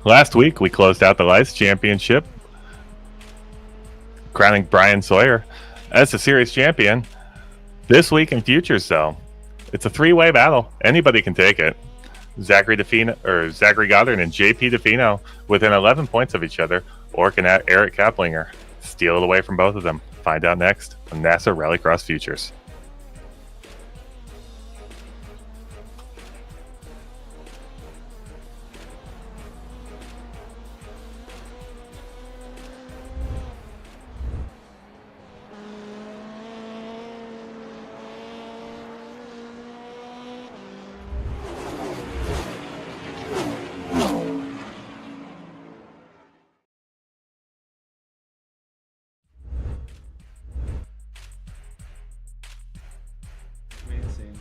Last week, we closed out the Lights Championship, crowning Bryan Sawyer as the series champion. This week in Futures, though, it's a three-way battle. Anybody can take it. Zachary Goddard and JP DeFino within 11 points of each other, or can Eric Kaplinger steal it away from both of them? Find out next on NASA Rallycross Futures. Amazing.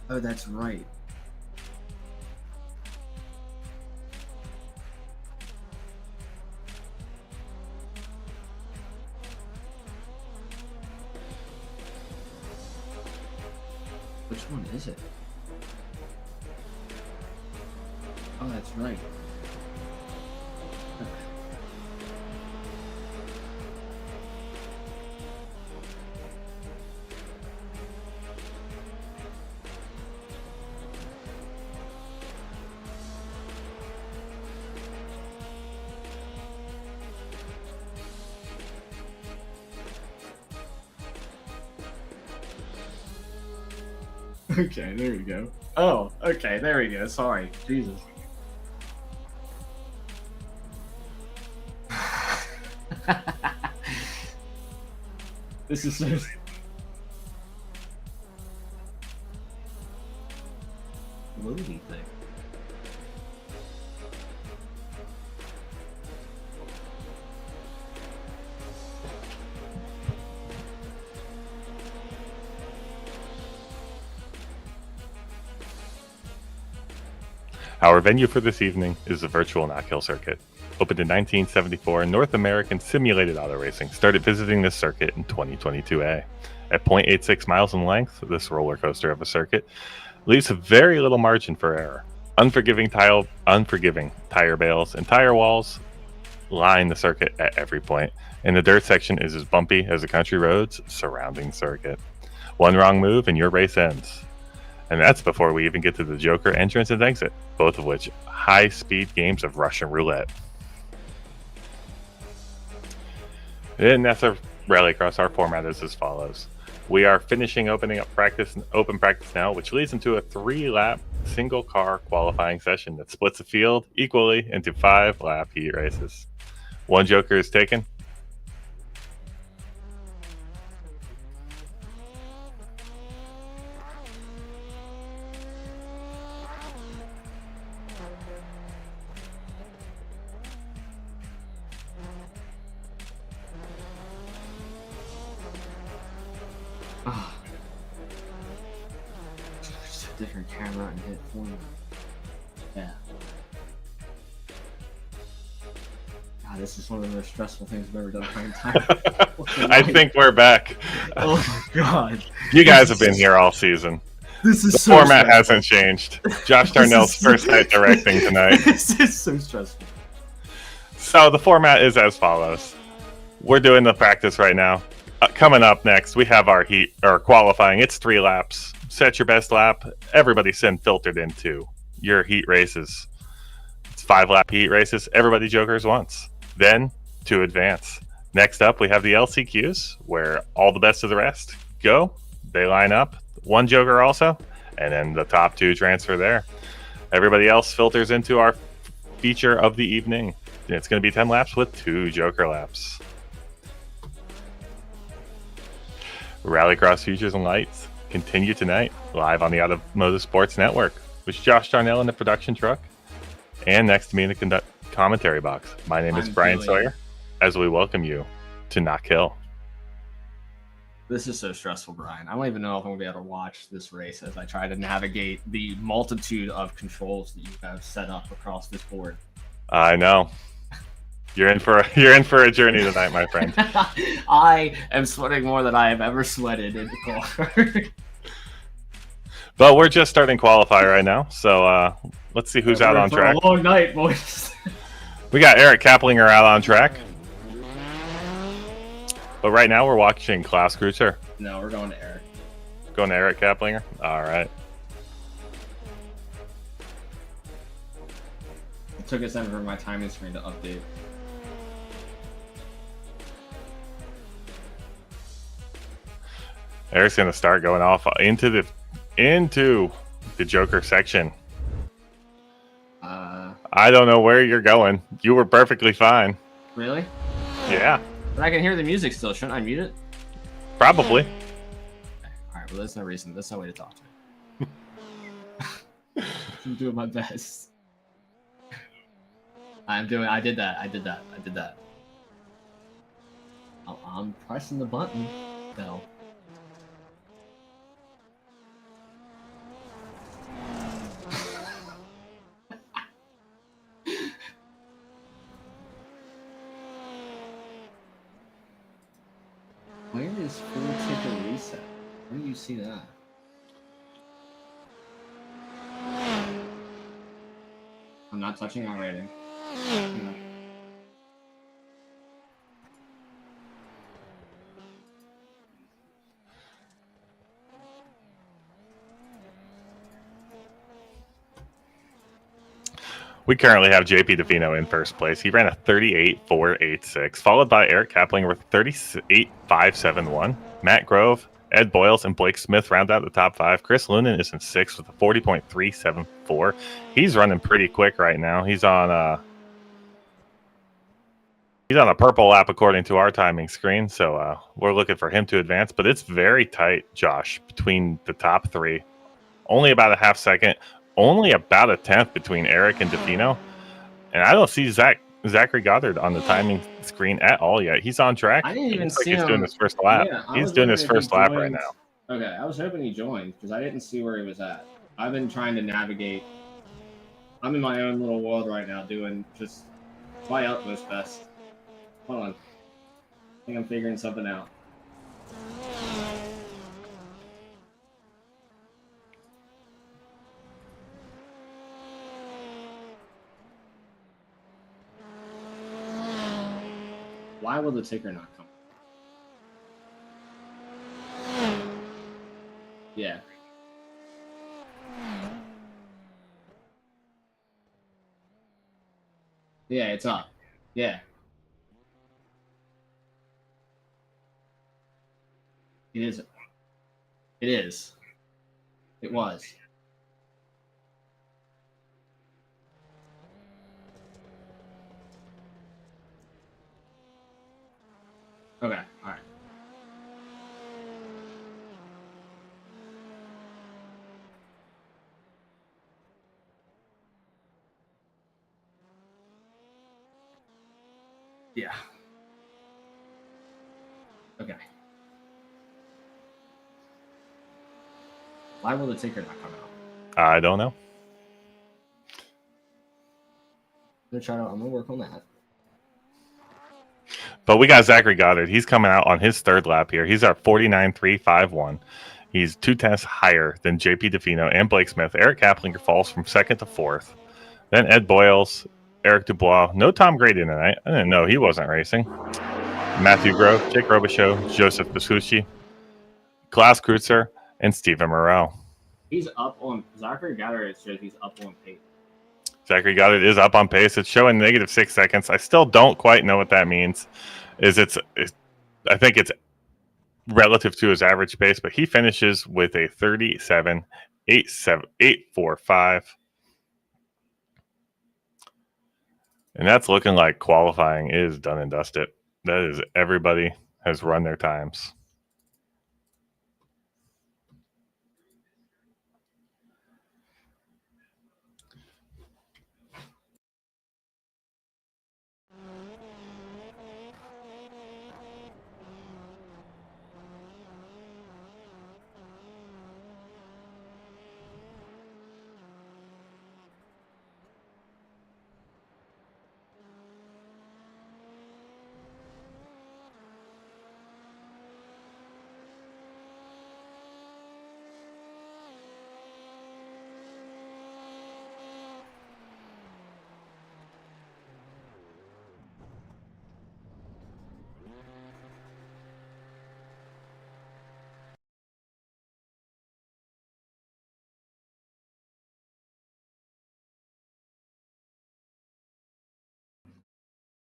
Oh, that's right. Which one is it? Oh, that's right. Okay, there we go. Oh, okay, there we go. Sorry. Jesus. This is so... movie thing. Our venue for this evening is the virtual Knockhill circuit. Opened in 1974, North American Simulated Auto Racing started visiting this circuit in 2022A. At 0.86 miles in length, this roller coaster of a circuit leaves a very little margin for error. Unforgiving tire bales and tire walls line the circuit at every point, and the dirt section is as bumpy as the country roads surrounding the circuit. One wrong move and your race ends. And that's before we even get to the Joker entrance and exit, both of which high-speed games of Russian roulette. In NASA Rallycross, our format is as follows. We are finishing open practice now, which leads into a 3-lap single-car qualifying session that splits the field equally into 5-lap heat races. One Joker is taken. Oh. Just a different camera and hit form. Yeah. God, this is one of the most stressful things I've ever done in my entire I think we're back. Oh my god. You guys have been here all season. This is The so format stressful. hasn't changed. Josh Darnell's first night directing tonight. This is so stressful. So the format is as follows. We're doing the practice right now. Coming up next, we have our qualifying. It's 3 laps. Set your best lap. Everybody send filtered into your heat races. It's 5-lap heat races. Everybody jokers once. Then to advance. Next up, we have the LCQs, where all the best of the rest go. They line up. One joker also, and then the top 2 transfer there. Everybody else filters into our feature of the evening. It's going to be 10 laps with 2 joker laps. Rallycross Futures and Lights continue tonight, live on the Automotive Sports Network, with Josh Darnell in the production truck, and next to me in the commentary box. My name is Bryan Sawyer, as we welcome you to Knockhill. This is so stressful, Brian. I don't even know if I'm going to be able to watch this race as I try to navigate the multitude of controls that you have set up across this board. I know. You're in for a journey tonight, my friend. I am sweating more than I have ever sweated in the car. But we're just starting qualify right now, so Let's see who's We're out in on for track. a long night, boys. We got Eric Kaplinger out on track. But right now we're watching Klaus Kreutzer. No, we're going to Eric. Going to Eric Kaplinger? All right. It took a second for my timing screen to update. Eric's going to start going off into the Joker section. I don't know where you're going. You were perfectly fine. Really? Yeah. But I can hear the music still. Shouldn't I mute it? Probably. Okay. All right. Well, there's no reason. There's no way to talk to me. I'm doing my best. I did that. I'm pressing the button. No. Where is full ticket reset? Where do you see that? I'm not touching our rating. No. We currently have JP DeVino in first place. He ran a 38.486, followed by Eric Kaplinger with 38.571. Matt Grove, Ed Boyles, and Blake Smith round out the top 5. Chris Lunan is in 6th with a 40.374. He's running pretty quick right now. He's on a purple lap according to our timing screen, so we're looking for him to advance. But it's very tight, Josh, between the top 3. Only about a half second. Only about a 10th between Eric and DeFino. And I don't see Zachary Goddard on the timing screen at all yet. He's on track. I didn't even see he's him. doing his first lap. Yeah, he's doing his first lap right now. Okay, I was hoping he joined because I didn't see where he was at. I've been trying to navigate. I'm in my own little world right now doing just my utmost best. Hold on. I think I'm figuring something out. Why will the ticker not come? Yeah. Yeah, it's up. Yeah. It is. It is. It was. Okay, all right. Yeah. Okay. Why will the ticker not come out? I don't know. I'm gonna work on that. But we got Zachary Goddard. He's coming out on his third lap here. He's at 49.351. He's 2 tenths higher than JP DeFino and Blake Smith. Eric Kaplinger falls from 2nd to 4th. Then Ed Boyles, Eric Dubois. No Tom Grady tonight. I didn't know he wasn't racing. Matthew Grove, Jake Robichaux, Joseph Pescucci, Klaus Kreutzer, and Stephen Morrell. He's up on Zachary Goddard. It shows he's up on pace. Zachary Goddard is up on pace. It's showing -6 seconds. I still don't quite know what that means. I think it's relative to his average pace, but he finishes with a 37.845. And that's looking like qualifying is done and dusted. That is, everybody has run their times.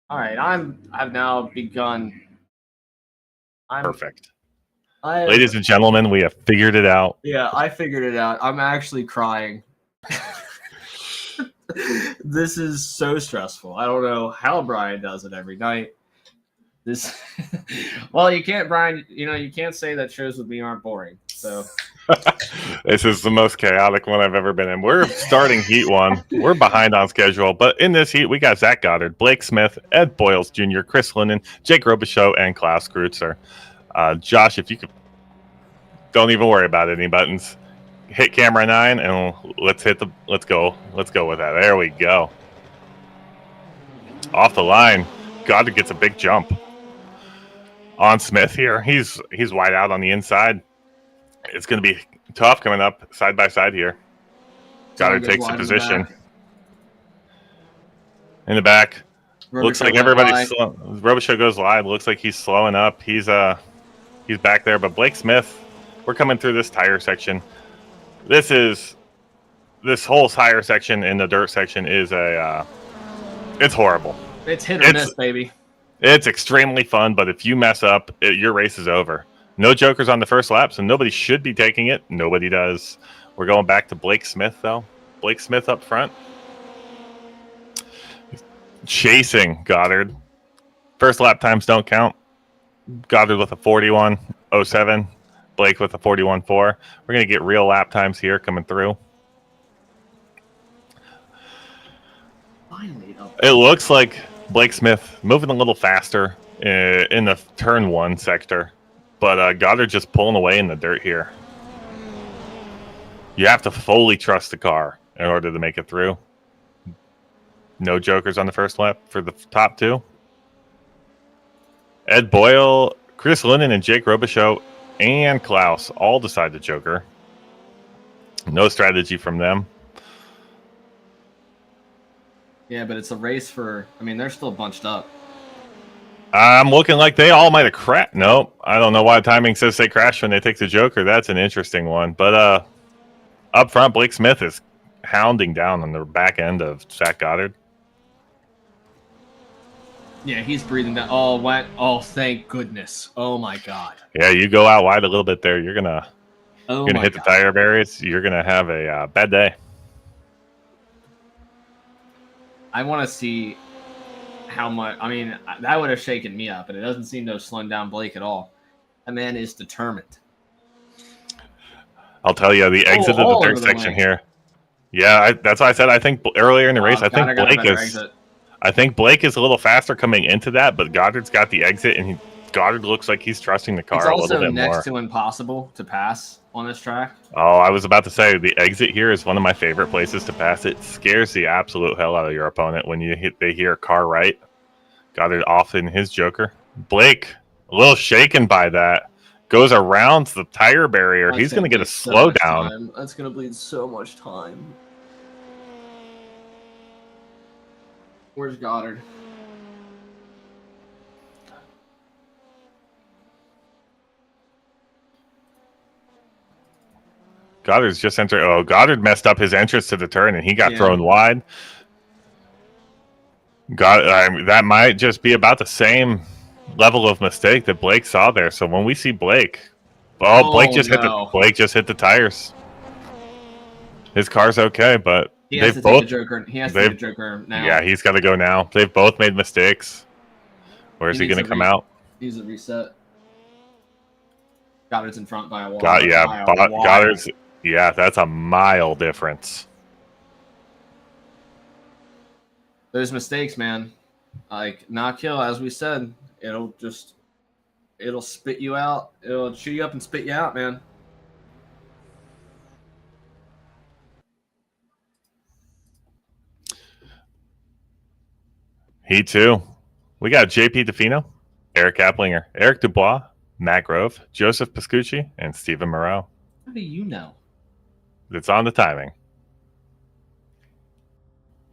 All right, I've now begun. Perfect. I Ladies and gentlemen, we have figured it out. Yeah, I figured it out. I'm actually crying. This is so stressful. I don't know how Bryan does it every night. This, well, you can't, Bryan. You can't say that shows with me aren't boring. So This is the most chaotic one I've ever been in. We're starting heat one. We're behind on schedule, but in this heat, we got Zach Goddard, Blake Smith, Ed Boyles Jr., Chris Linden, Jake Robichaux, and Klaus Kreutzer. Josh, if you could, don't even worry about any buttons. Hit camera 9, and let's go with that. There we go. Off the line, Goddard gets a big jump on Smith here. He's wide out on the inside. It's going to be tough coming up side by side here. Goddard takes the position. In the back. Looks like everybody's slow. Robichaux goes wide. Looks like he's slowing up. He's back there. But Blake Smith, we're coming through this tire section. This whole tire section in the dirt section is it's horrible. It's hit or miss, baby. It's extremely fun, but if you mess up, your race is over. No jokers on the first lap, so nobody should be taking it. Nobody does. We're going back to Blake Smith, though. Blake Smith up front. Chasing Goddard. First lap times don't count. Goddard with a 41.07. Blake with a 41.4. We're going to get real lap times here coming through. Finally, it looks like Blake Smith moving a little faster in the turn 1 sector. But Goddard just pulling away in the dirt here. You have to fully trust the car in order to make it through. No jokers on the first lap for the top 2. Ed Boyle, Chris Linden, and Jake Robichaux and Klaus all decide to joker. No strategy from them. Yeah, but it's a race for... I mean, they're still bunched up. I'm looking like they all might have crashed. Nope. I don't know why timing says they crash when they take the joker. That's an interesting one. But up front, Blake Smith is hounding down on the back end of Zach Goddard. Yeah, he's breathing down. Oh, what? Oh, thank goodness. Oh, my God. Yeah, you go out wide a little bit there. You're going to hit the tire barriers. You're going to have a bad day. I want to see how much. I mean, that would have shaken me up, and it doesn't seem to have slowed down Blake at all. That man is determined. I'll tell you, the exit of the dirt section here. Yeah, that's why I said I think earlier in the race, I think Blake is a little faster coming into that, but Goddard's got the exit, and Goddard looks like he's trusting the car a little bit more. It's also next to impossible to pass on this track. Oh, I was about to say, the exit here is one of my favorite places to pass. It scares the absolute hell out of your opponent when they hear a car right. Goddard off in his joker. Blake, a little shaken by that. Goes around the tire barrier. He's going to get a slowdown. That's going to bleed so much time. Where's Goddard? Goddard's just entering. Oh, Goddard messed up his entrance to the turn, and he got thrown wide. That might just be about the same level of mistake that Blake saw there. So when we see Blake, Blake just hit the tires. His car's okay, but he has to take the joker. He has to take the joker now. Yeah, he's got to go now. They've both made mistakes. Where's he going to come out? He's a reset. Goddard's in front by a wall. Goddard's. Yeah, that's a mile difference. Those mistakes, man. Like Knockhill, as we said, it'll spit you out. It'll chew you up and spit you out, man. He too. We got JP DeFino, Eric Applinger, Eric Dubois, Matt Grove, Joseph Pascucci, and Stephen Moreau. How do you know? It's on the timing.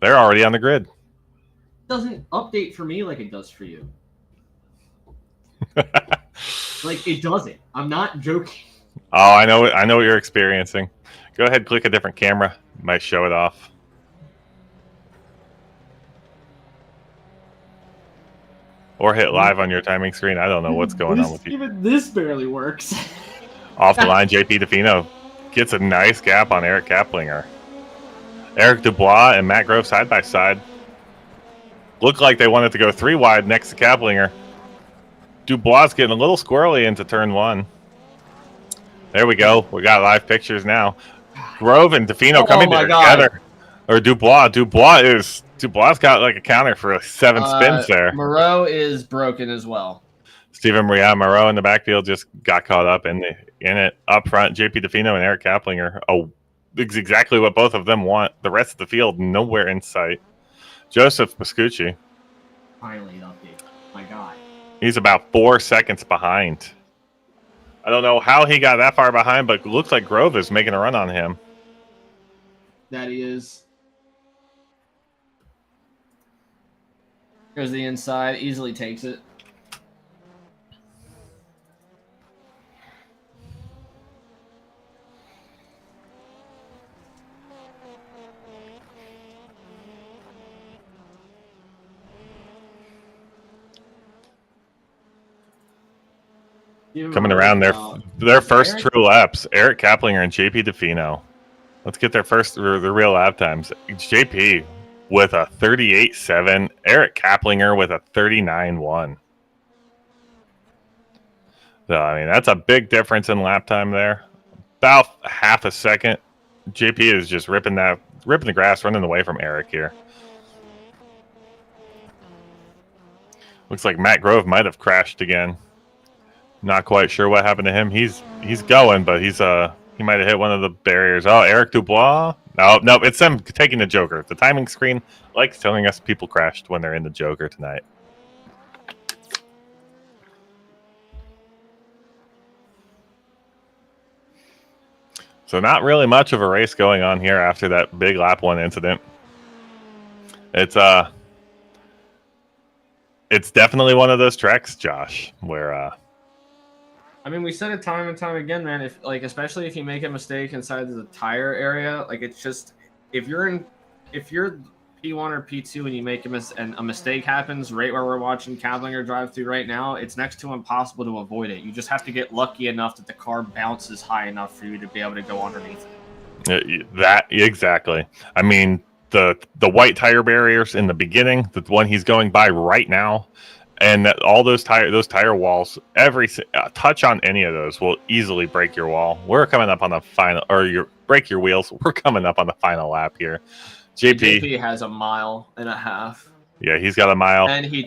They're already on the grid. It doesn't update for me like it does for you. Like it doesn't. I'm not joking. Oh, I know what you're experiencing. Go ahead, click a different camera. You might show it off. or hit live on your timing screen. I don't know what's going on with you. Even this barely works. Off the line, JP DeFino gets a nice gap on Eric Kaplinger. Eric Dubois and Matt Grove side by side. Looked like they wanted to go 3 wide next to Kaplinger. Dubois getting a little squirrely into turn 1. There we go. We got live pictures now. Grove and DeFino coming together. Or Dubois. Dubois got like a counter for 7 spins there. Moreau is broken as well. Steven Moreau in the backfield just got caught up in it. Up front, JP DeFino and Eric Kaplinger. Oh, it's exactly what both of them want. The rest of the field, nowhere in sight. Joseph Pascucci. Finally an update. My God. He's about 4 seconds behind. I don't know how he got that far behind, but it looks like Grove is making a run on him. That he is. Here's the inside. Easily takes it. Coming around their first true laps, Eric Kaplinger and JP DeFino. Let's get their real lap times. JP with a 38.7, Eric Kaplinger with a 39.1. So, I mean, that's a big difference in lap time there. About half a second. JP is just ripping the grass, running away from Eric here. Looks like Matt Grove might have crashed again. Not quite sure what happened to him. He's going, but he might have hit one of the barriers. Oh, Eric Dubois? No, it's them taking the Joker. The timing screen likes telling us people crashed when they're in the Joker tonight. So not really much of a race going on here after that big lap 1 incident. It's definitely one of those tracks, Josh, where I mean, we said it time and time again, man. If especially if you make a mistake inside the tire area, it's just if you're P1 or P2 and you make a mistake happens right where we're watching Kaplinger drive through right now, it's next to impossible to avoid it. You just have to get lucky enough that the car bounces high enough for you to be able to go underneath it. That exactly. I mean, the white tire barriers in the beginning, the one he's going by right now. And all those tire walls, every touch on any of those will easily break your wall. We're coming up on the final, or break your wheels. We're coming up on the final lap here. JP has 1.5 miles. Yeah, he's got a mile. And he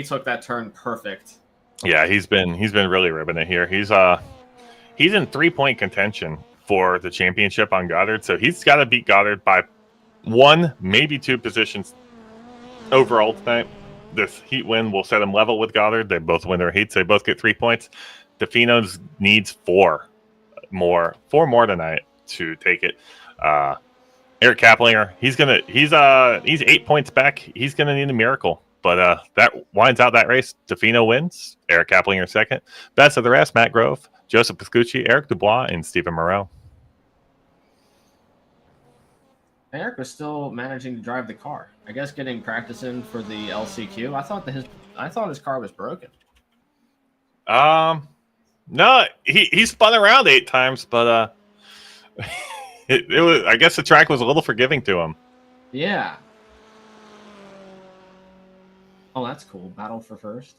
took that turn perfect. Yeah, he's been really ripping it here. He's in 3-point contention for the championship on Goddard, so he's got to beat Goddard by 1, maybe 2 positions overall tonight. This heat win will set him level with Goddard. They both win their heats. They both get 3 points. DeFino needs 4 more tonight to take it. Eric Kaplinger, he's 8 points back. He's gonna need a miracle. But that winds out that race. DeFino wins. Eric Kaplinger second. Best of the rest: Matt Grove, Joseph Pascucci, Eric Dubois, and Steven Moreau. Eric was still managing to drive the car. I guess getting practice in for the LCQ. I thought his car was broken. No, he spun around 8 times, but it was. I guess the track was a little forgiving to him. Yeah. Oh, that's cool. Battle for first.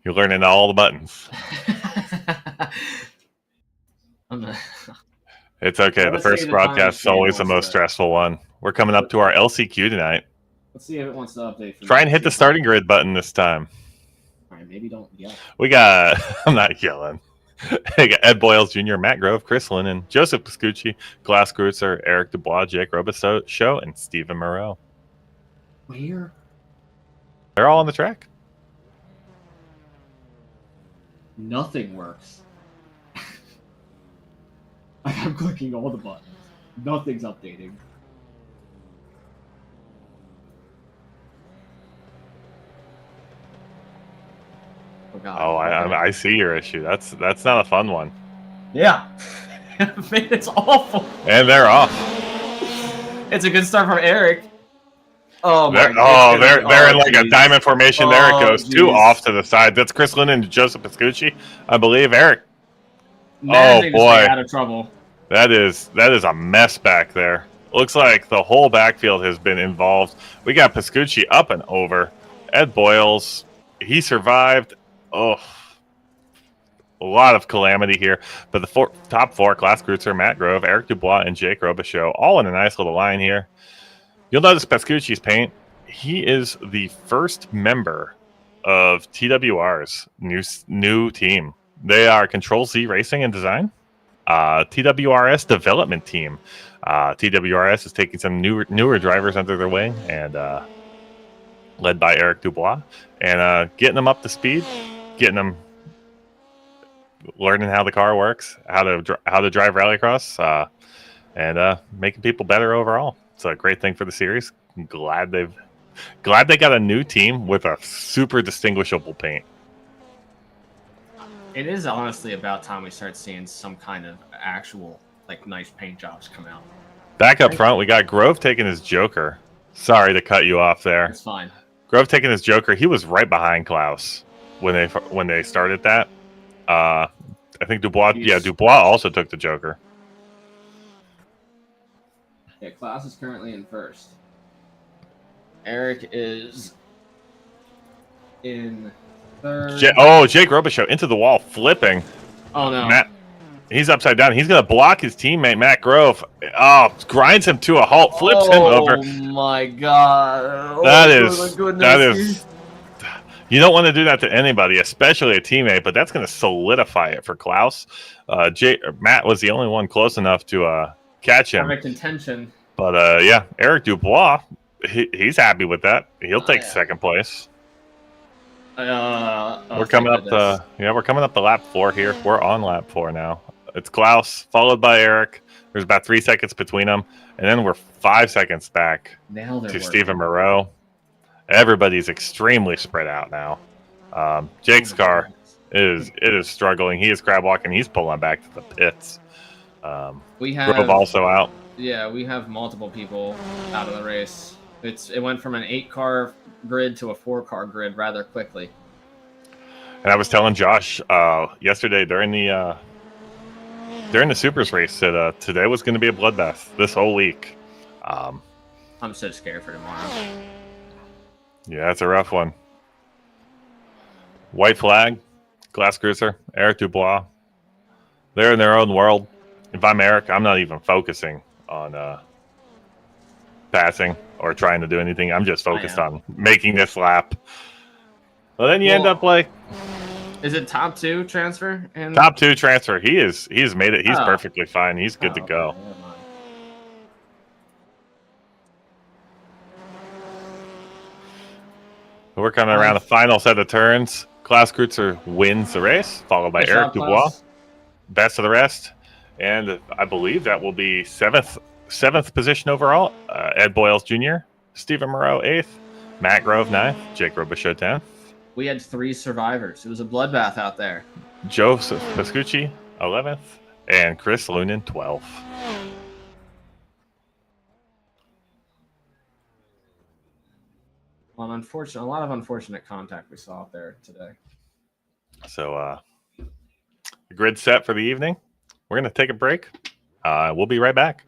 You're learning all the buttons. It's okay. The first broadcast is always the most stressful one. We're coming up to our LCQ tonight. Let's see if it wants to update. Try and hit the starting grid button this time. All right, maybe don't yell. We got, I'm not yelling. We got Ed Boyles Jr., Matt Grove, Chris Lennon, Joseph Pascucci, Glass Kreutzer, Eric Dubois, Jake Robichaux, and Steven Moreau. Where? They're all on the track. Nothing works. I'm clicking all the buttons. Nothing's updating. Oh, God. Oh, I see your issue. That's not a fun one. Yeah. It's awful. And they're off. It's a good start from Eric. Oh my! They're in like a diamond formation. There it goes. Geez. 2 off to the side. That's Chris Linden and Joseph Piscucci, I believe. Eric. Managing oh boy, to stay out of trouble. that is a mess back there. Looks like the whole backfield has been involved. We got Piscucci up and over. Ed Boyles, he survived. Oh, a lot of calamity here. But the top 4, Klaas Kreutzer, Matt Grove, Eric Dubois, and Jake Robichaux, all in a nice little line here. You'll notice Piscucci's paint. He is the first member of TWR's new team. They are Control Z Racing and Design, TWRS development team. TWRS is taking some newer drivers under their wing, and led by Eric Dubois, and getting them up to speed, getting them learning how the car works, how to drive Rallycross, and making people better overall. It's a great thing for the series. I'm glad they got a new team with a super distinguishable paint. It is honestly about time we start seeing some kind of actual like nice paint jobs come out. Back up front, we got Grove taking his Joker. Sorry to cut you off there. It's fine. Grove taking his Joker. He was right behind Klaus when they started that. I think Dubois. Yeah, Dubois also took the Joker. Yeah, Klaus is currently in first. Eric is in third. Jake Robichaux into the wall, flipping. Oh no. Matt, he's upside down. He's going to block his teammate, Matt Grove. Grinds him to a halt, flips him over. Oh my god. That is. You don't want to do that to anybody, especially a teammate, but that's going to solidify it for Klaus. Matt was the only one close enough to catch him. Perfect contention. But yeah, Eric Dubois, he's happy with that. He'll take second place. We're coming up to lap 4 here. We're on lap 4 now. It's Klaus followed by Eric. There's about 3 seconds between them, and then we're 5 seconds back to Stephen Moreau. Everybody's extremely spread out now. Jake's car is struggling. He is crab walking. He's pulling back to the pits. We have Grove also out. Yeah, we have multiple people out of the race. It went from an 8-car grid to a 4-car grid rather quickly. And I was telling Josh yesterday during the Supers race that today was going to be a bloodbath this whole week. I'm so scared for tomorrow. Yeah, it's a rough one. White flag, Klaas Kreutzer, Eric Dubois. They're in their own world. If I'm Eric, I'm not even focusing on passing or trying to do anything. I'm just focused on making this lap. Well, then you end up like... Is it top 2 transfer? Top 2 transfer. He's made it. He's perfectly fine. He's good to go. Okay. We're coming around the final set of turns. Klaas Kreutzer wins the race, followed by Eric Dubois. Best of the rest. And I believe that will be seventh position overall. Ed Boyles Jr., Stephen Moreau 8th, Matt Grove 9th, Jake Robichaux 10th. We had 3 survivors. It was a bloodbath out there. Joseph Piscucci 11th, and Chris Lunan 12th. Well, a lot of unfortunate contact we saw out there today. So, the grid set for the evening. We're going to take a break. We'll be right back.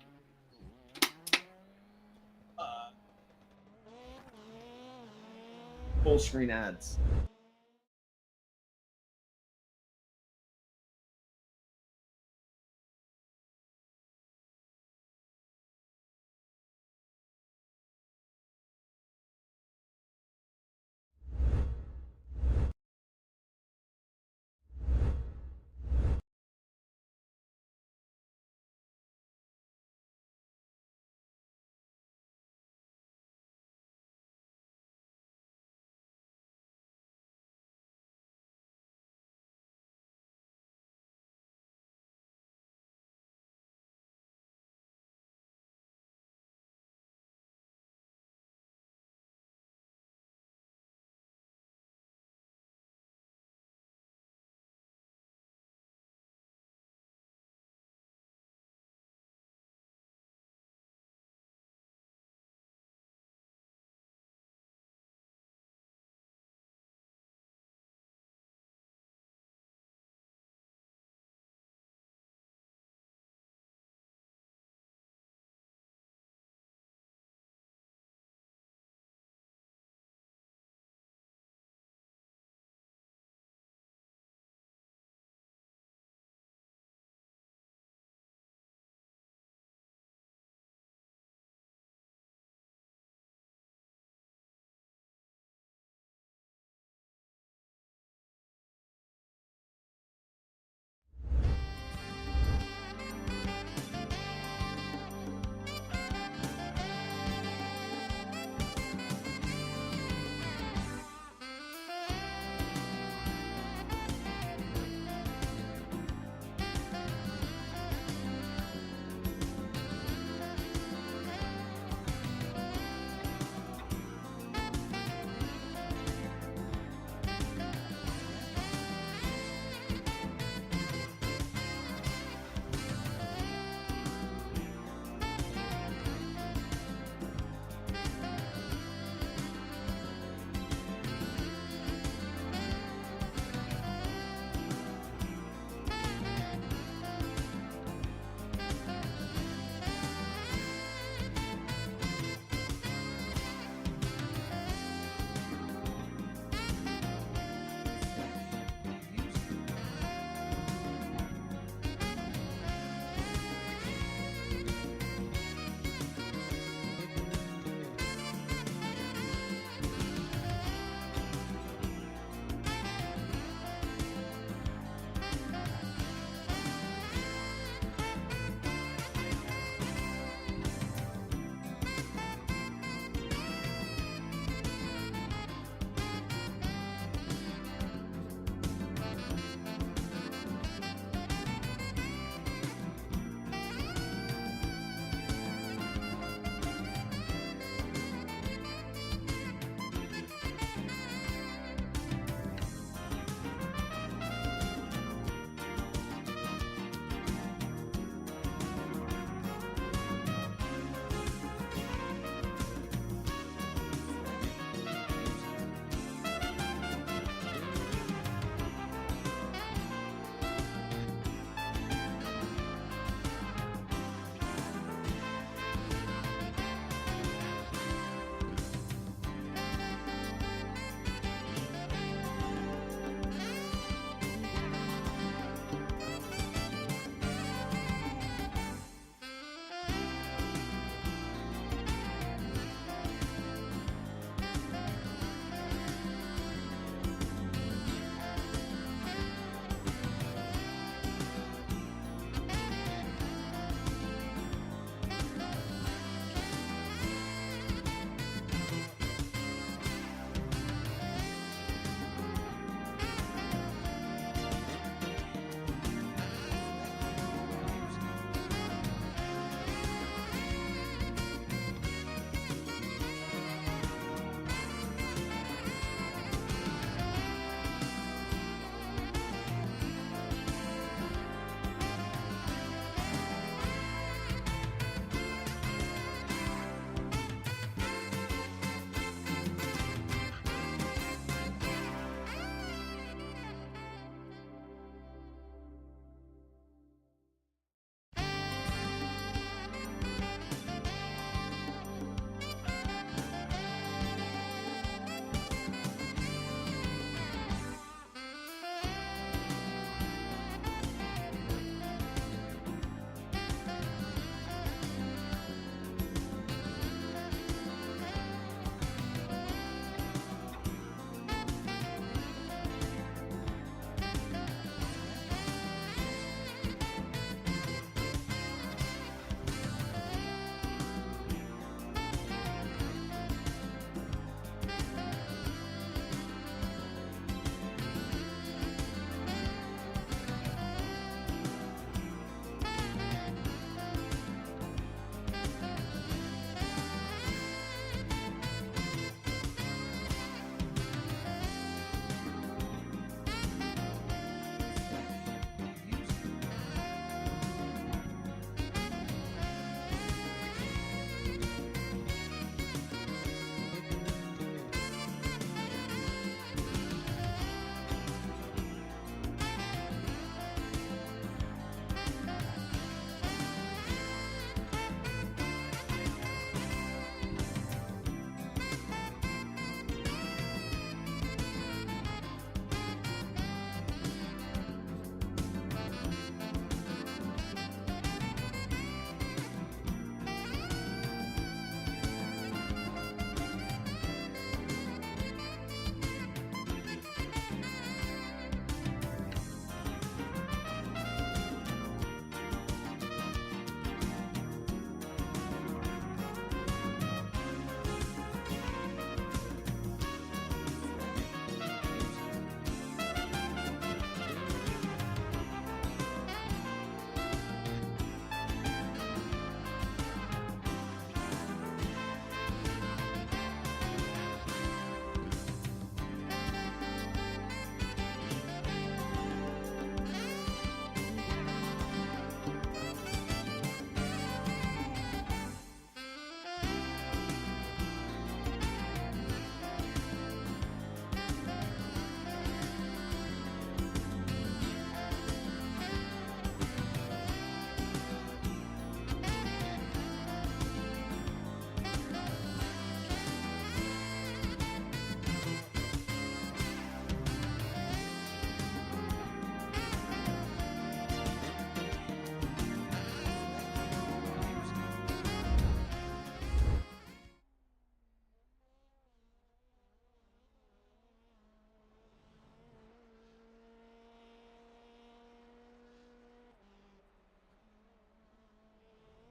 Full screen ads.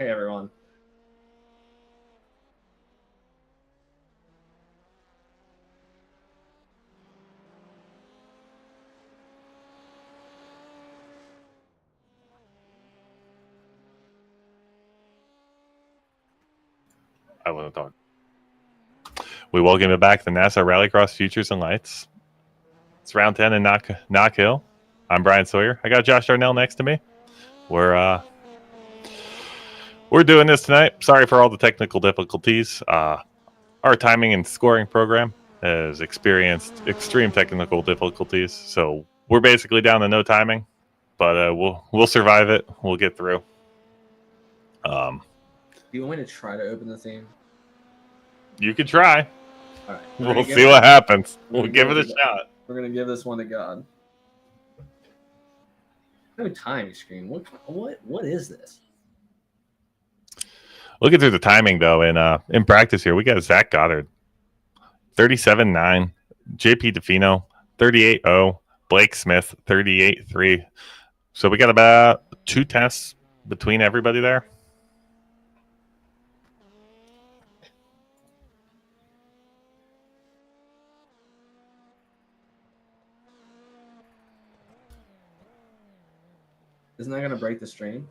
Hey, everyone. I want to talk. We welcome you back to NASA Rallycross Futures and Lights. It's round 10 in Knockhill. I'm Bryan Sawyer. I got Josh Darnell next to me. We're doing this tonight. Sorry for all the technical difficulties. Our timing and scoring program has experienced extreme technical difficulties, so we're basically down to no timing. But we'll survive it. We'll get through. Do you want me to try to open the theme? You could try. All right. We'll see what happens. We'll give it a shot. We're gonna give this one to God. No timing screen. What is this? Looking through the timing though, in practice here, we got Zach Goddard, 37.9, JP DeFino, 38.0, Blake Smith, 38.3. So we got about 2 tests between everybody there. Isn't that gonna break the stream?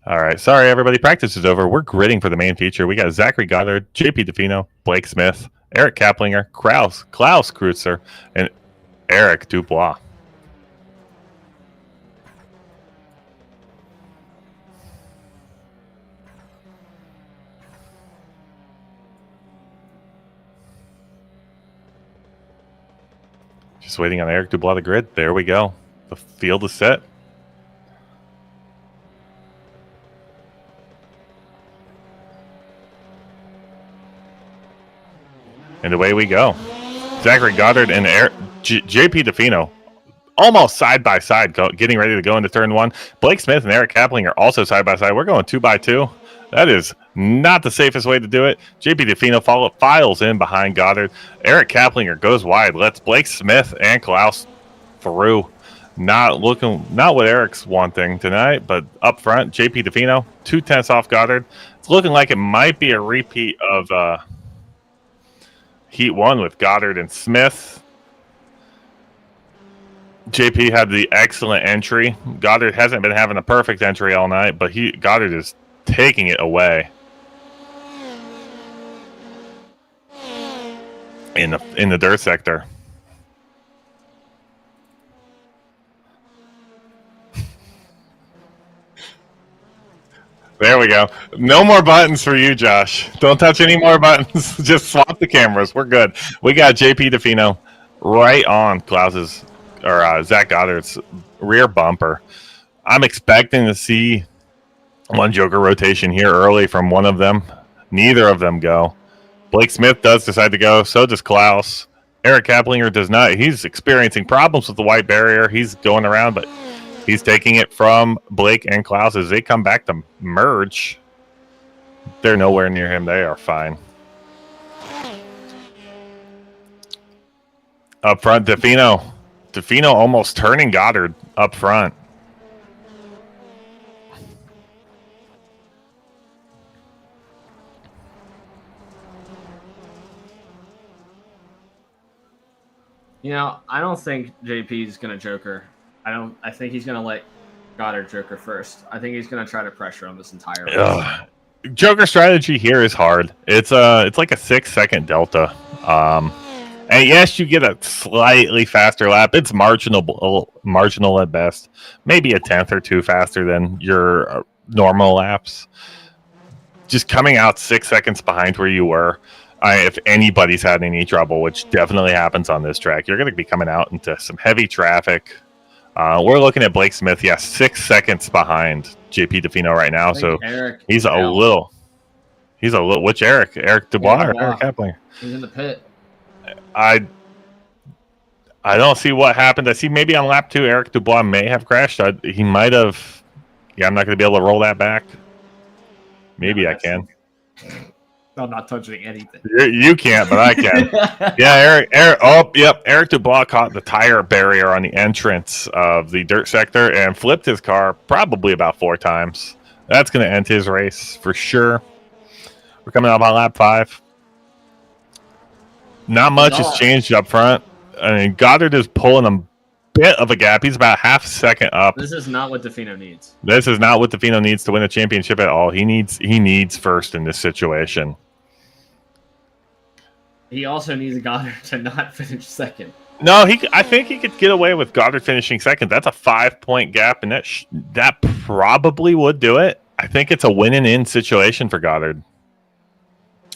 All right. Sorry, everybody. Practice is over. We're gridding for the main feature. We got Zachary Goddard, JP DeFino, Blake Smith, Eric Kaplinger, Klaus Kreutzer, and Eric Dubois. Just waiting on Eric Dubois the grid. There we go. The field is set. And away we go. Zachary Goddard and JP DeFino almost side by side, getting ready to go into turn 1. Blake Smith and Eric Kapling are also side by side. We're going 2x2. That is not the safest way to do it. JP DeFino files in behind Goddard. Eric Kaplinger goes wide. Lets Blake Smith and Klaus through. Not what Eric's wanting tonight, but up front, JP DeFino 2/10 off Goddard. It's looking like it might be a repeat of Heat 1 with Goddard and Smith. JP had the excellent entry. Goddard hasn't been having a perfect entry all night, but Goddard is taking it away in the dirt sector. There we go. No more buttons for you, Josh. Don't touch any more buttons. Just swap the cameras. We're good. We got JP DeFino right on Zach Goddard's rear bumper. I'm expecting to see one Joker rotation here early from one of them. Neither of them go. Blake Smith does decide to go. So does Klaus. Eric Kaplinger does not. He's experiencing problems with the white barrier. He's going around, but he's taking it from Blake and Klaus as they come back to merge. They're nowhere near him. They are fine. Up front, DeFino. DeFino almost turning Goddard up front. You know, I don't think JP is going to Joker. I think he's going to let Goddard Joker first. I think he's going to try to pressure him this entire race. Joker strategy here is hard. It's like a 6-second delta. And yes, you get a slightly faster lap. It's marginal at best. Maybe a tenth or two faster than your normal laps. Just coming out 6 seconds behind where you were. If anybody's had any trouble, which definitely happens on this track, you're going to be coming out into some heavy traffic. We're looking at Blake Smith. 6 seconds behind JP DeFino right now. So he's a little. Which Eric? Eric Dubois or Eric Kaplinger? He's in the pit. I don't see what happened. I see maybe on lap 2, Eric Dubois may have crashed. He might have. Yeah, I'm not going to be able to roll that back. Maybe I can. I'm not touching anything. You can't, but I can. Yeah, Eric. Oh, yep. Eric Dubois caught the tire barrier on the entrance of the dirt sector and flipped his car probably about 4 times. That's going to end his race for sure. We're coming up on lap 5. Not much has changed up front. I mean, Goddard is pulling a bit of a gap. He's about half a second up. This is not what DeFino needs. This is not what DeFino needs to win a championship at all. He needs first in this situation. He also needs Goddard to not finish second. No, I think he could get away with Goddard finishing second. That's a 5-point gap, and that probably would do it. I think it's a win-and-in situation for Goddard.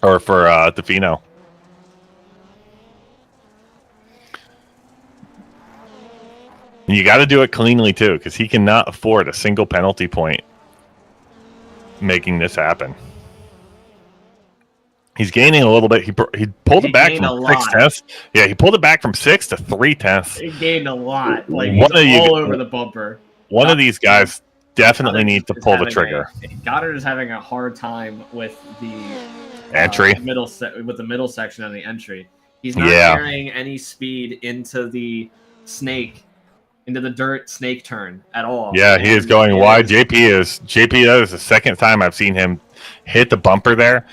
Or for DeFino. And you got to do it cleanly, too, because he cannot afford a single penalty point making this happen. He's gaining a little bit. He pulled it back from 6 tenths. Yeah, he pulled it back from 6 to 3 tenths. He gained a lot. Like, he's all over the bumper. One of these guys definitely needs to pull the trigger. Goddard is having a hard time with the entry, with the middle section of the entry. He's not carrying any speed into the dirt snake turn at all. Yeah, he is going wide. JP, that is the second time I've seen him hit the bumper there.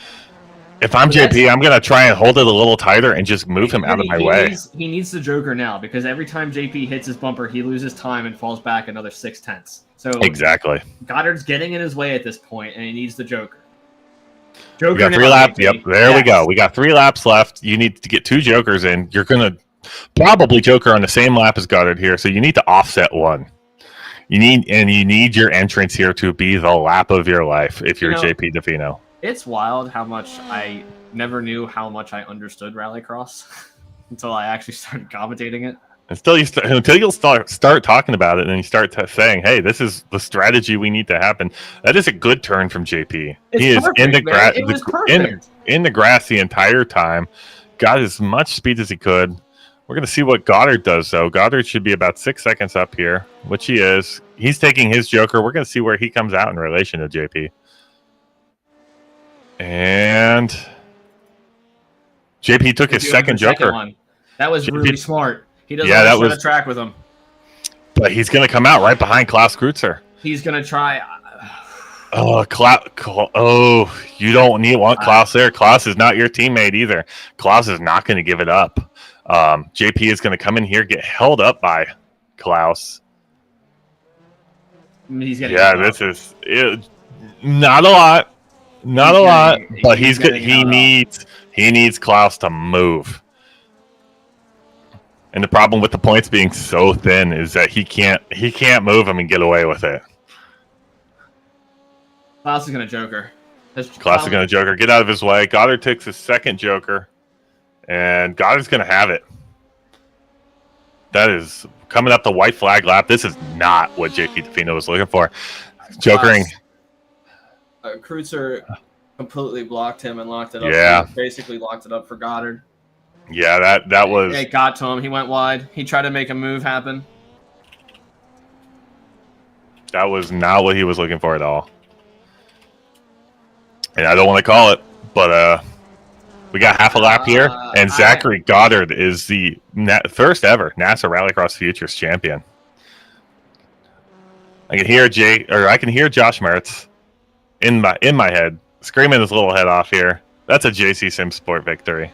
If I'm JP, I'm going to try and hold it a little tighter and just move him out of my way. He needs the Joker now, because every time JP hits his bumper, he loses time and falls back another 6 tenths. So exactly. Goddard's getting in his way at this point, and he needs the Joker. We got 3 laps. Yep, there we go. We got 3 laps left. You need to get 2 Jokers in. You're going to probably Joker on the same lap as Goddard here, so you need to offset one. You need your entrance here to be the lap of your life if you're JP DeFino. It's wild how much I never knew how much I understood Rallycross until I actually started commentating it. Until you'll start talking about it, and then you start saying, "Hey, this is the strategy we need to happen." That is a good turn from JP. He is in the grass, in the grass the entire time. Got as much speed as he could. We're going to see what Goddard does, though. Goddard should be about 6 seconds up here, which he is. He's taking his Joker. We're going to see where he comes out in relation to JP. And JP took his second Joker. That was really smart. He doesn't want to share the track with him. But he's going to come out right behind Klaus Kreutzer. He's going to try. You don't want Klaus there. Klaus is not your teammate either. Klaus is not going to give it up. JP is going to come in here, get held up by Klaus. This is not a lot. Not a lot, but he needs Klaus to move. And the problem with the points being so thin is that he can't move him and get away with it. Klaus is going to Joker. Klaus is going to Joker. Get out of his way. Goddard takes his second Joker, and Goddard's going to have it. That is coming up the white flag lap. This is not what JP DeFino was looking for. Jokering. Kreutzer completely blocked him and locked it up. Yeah. Basically locked it up for Goddard. Yeah, that was... It got to him. He went wide. He tried to make a move happen. That was not what he was looking for at all. And I don't want to call it, but we got half a lap here, and Zachary Goddard is the first ever NASA Rallycross Futures champion. I can hear Josh Mertz in my head screaming his little head off here. That's a JC Sim Sport victory.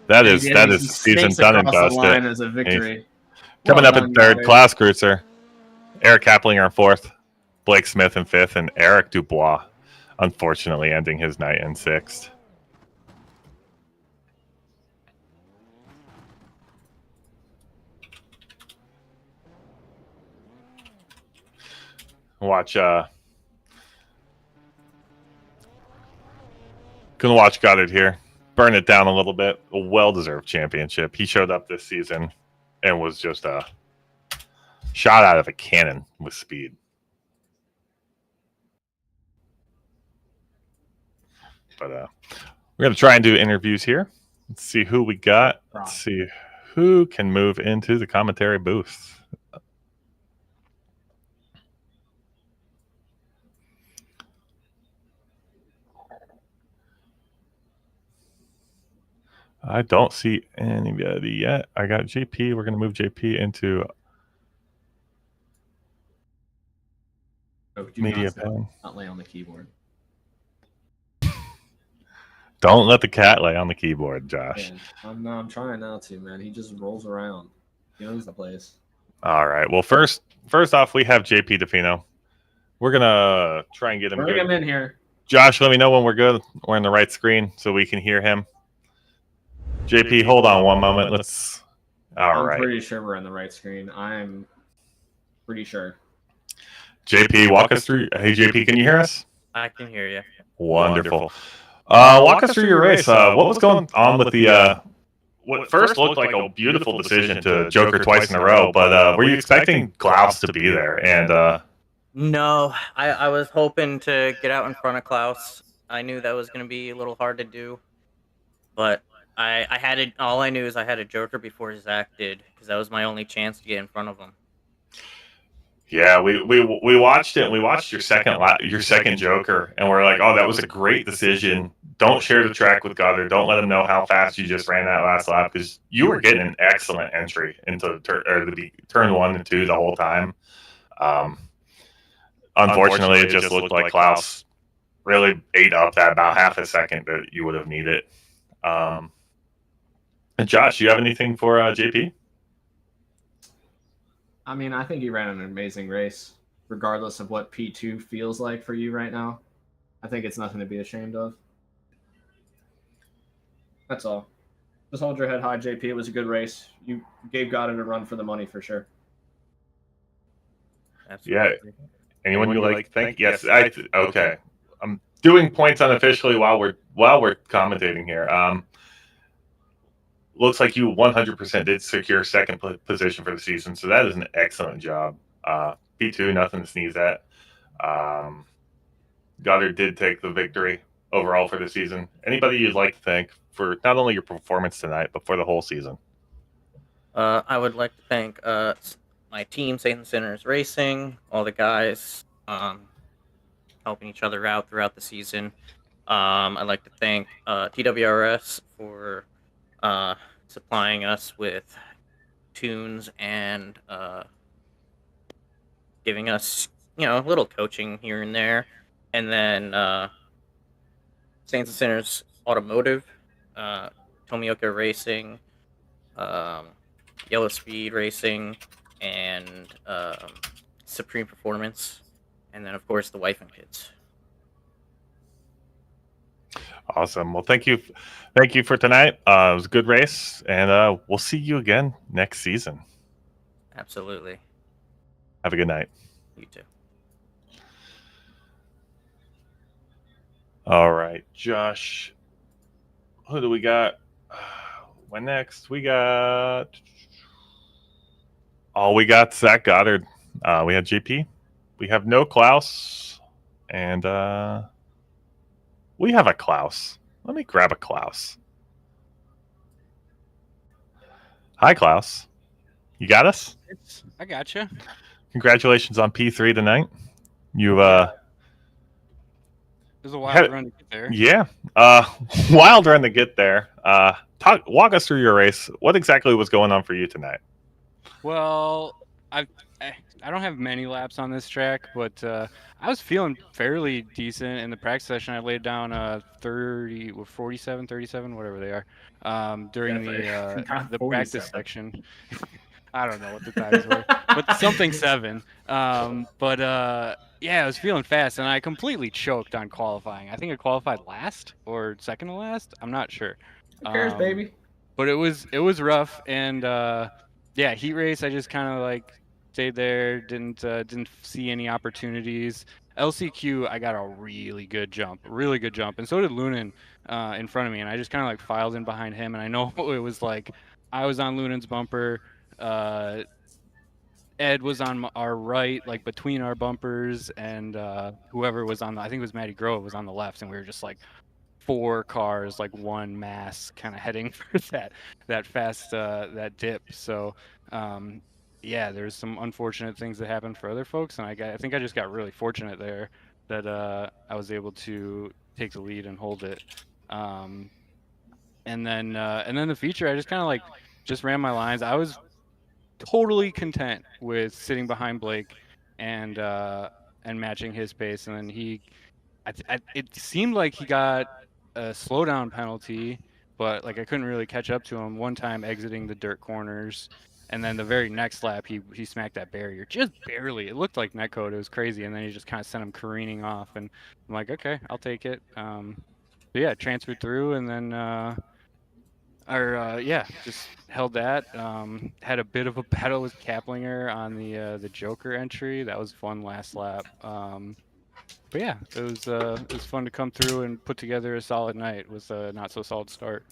That is season done and dusted. As a victory. Coming up in third, Klaus Kreutzer, Eric Kaplinger in fourth, Blake Smith in fifth, and Eric Dubois, unfortunately, ending his night in sixth. Watch. Gonna watch Goddard here. Burn it down a little bit. A well-deserved championship. He showed up this season and was just a shot out of a cannon with speed. But we're gonna try and do interviews here. Let's see who we got. Let's see who can move into the commentary booth. I don't see anybody yet. I got JP. We're going to move JP into media pen. Not lay on the keyboard. Don't let the cat lay on the keyboard, Josh. Yeah, I'm trying not to, man. He just rolls around. He owns the place. All right. Well, first off, we have JP DeFino. We're gonna try and get him. Bring him in here. Josh, let me know when we're good. We're on the right screen so we can hear him. JP, hold on one moment. Let's. I'm pretty sure we're on the right screen. I'm pretty sure. JP, walk us through. Hey, JP, can you hear us? I can hear you. Wonderful. Walk us through your race. What was going on with the what first looked like a beautiful decision to Joker twice in a row, but were you expecting Klaus to be there? And no, I was hoping to get out in front of Klaus. I knew that was going to be a little hard to do, but I had it. All I knew is I had a Joker before Zach did, because that was my only chance to get in front of him. Yeah, we watched it. And we watched your second Joker, and we're like, oh, that was a great decision. Don't share the track with Goddard. Don't let him know how fast you just ran that last lap, because you were getting an excellent entry into turn 1 and 2 the whole time. Unfortunately, it just looked like Klaus really ate up that about half a second that you would have needed. And Josh, you have anything for JP? I mean, I think he ran an amazing race, regardless of what P2 feels like for you right now. I think it's nothing to be ashamed of. That's all. Just hold your head high, JP. It was a good race. You gave Goddard a run for the money for sure. Absolutely. Yeah. Anyone you like? Thank yes. Okay. I'm doing points unofficially while we're commentating here. Looks like you 100% did secure second position for the season, so that is an excellent job. P2, nothing to sneeze at. Goddard did take the victory overall for the season. Anybody you'd like to thank for not only your performance tonight, but for the whole season? I would like to thank my team, Saint Sinners Racing, all the guys helping each other out throughout the season. I'd like to thank TWRS for supplying us with tunes and giving us, a little coaching here and there. And then Saints and Sinners Automotive, Tomioka Racing, Yellow Speed Racing, and Supreme Performance, and then of course the wife and kids. Awesome. Well, thank you for tonight. It was a good race, and we'll see you again next season. Absolutely. Have a good night. You too. All right, Josh. Who do we got? When next? We got Zach Goddard. We had JP. We have no Klaus, and we have a Klaus. Let me grab a Klaus. Hi, Klaus. You got us? I got you. Congratulations on P3 tonight. You It was a wild run to get there. Yeah. Wild run to get there. Walk us through your race. What exactly was going on for you tonight? Well, I don't have many laps on this track, but I was feeling fairly decent in the practice session. I laid down 47, 37, whatever they are, during the practice section. I don't know what the times were, but something 7. Yeah, I was feeling fast, and I completely choked on qualifying. I think I qualified last or second to last. I'm not sure. Who cares, baby? But it was rough, and yeah, heat race. I just kind of stayed there. Didn't see any opportunities. LCQ, I got a really good jump, and so did Lunan in front of me, and I just kind of like filed in behind him, and I know it was like I was on Lunan's bumper. Ed was on our right, like between our bumpers, and whoever was on I think it was Matty Grove was on the left, and we were just like 4 cars, like one mass, kind of heading for that fast that dip. So yeah, there's some unfortunate things that happened for other folks, and I think I just got really fortunate there that I was able to take the lead and hold it. And then the feature, I just kind of like just ran my lines. I was totally content with sitting behind Blake and matching his pace. And then it seemed like he got a slowdown penalty, but like I couldn't really catch up to him. One time exiting the dirt corners, and then the very next lap he smacked that barrier just barely. It looked like netcode. It was crazy, and then he just kind of sent him careening off. And I'm like, okay, I'll take it. But yeah, transferred through, and then. Just held that. Had a bit of a battle with Kaplinger on the Joker entry. That was fun last lap. But yeah, it was fun to come through and put together a solid night with a not so solid start.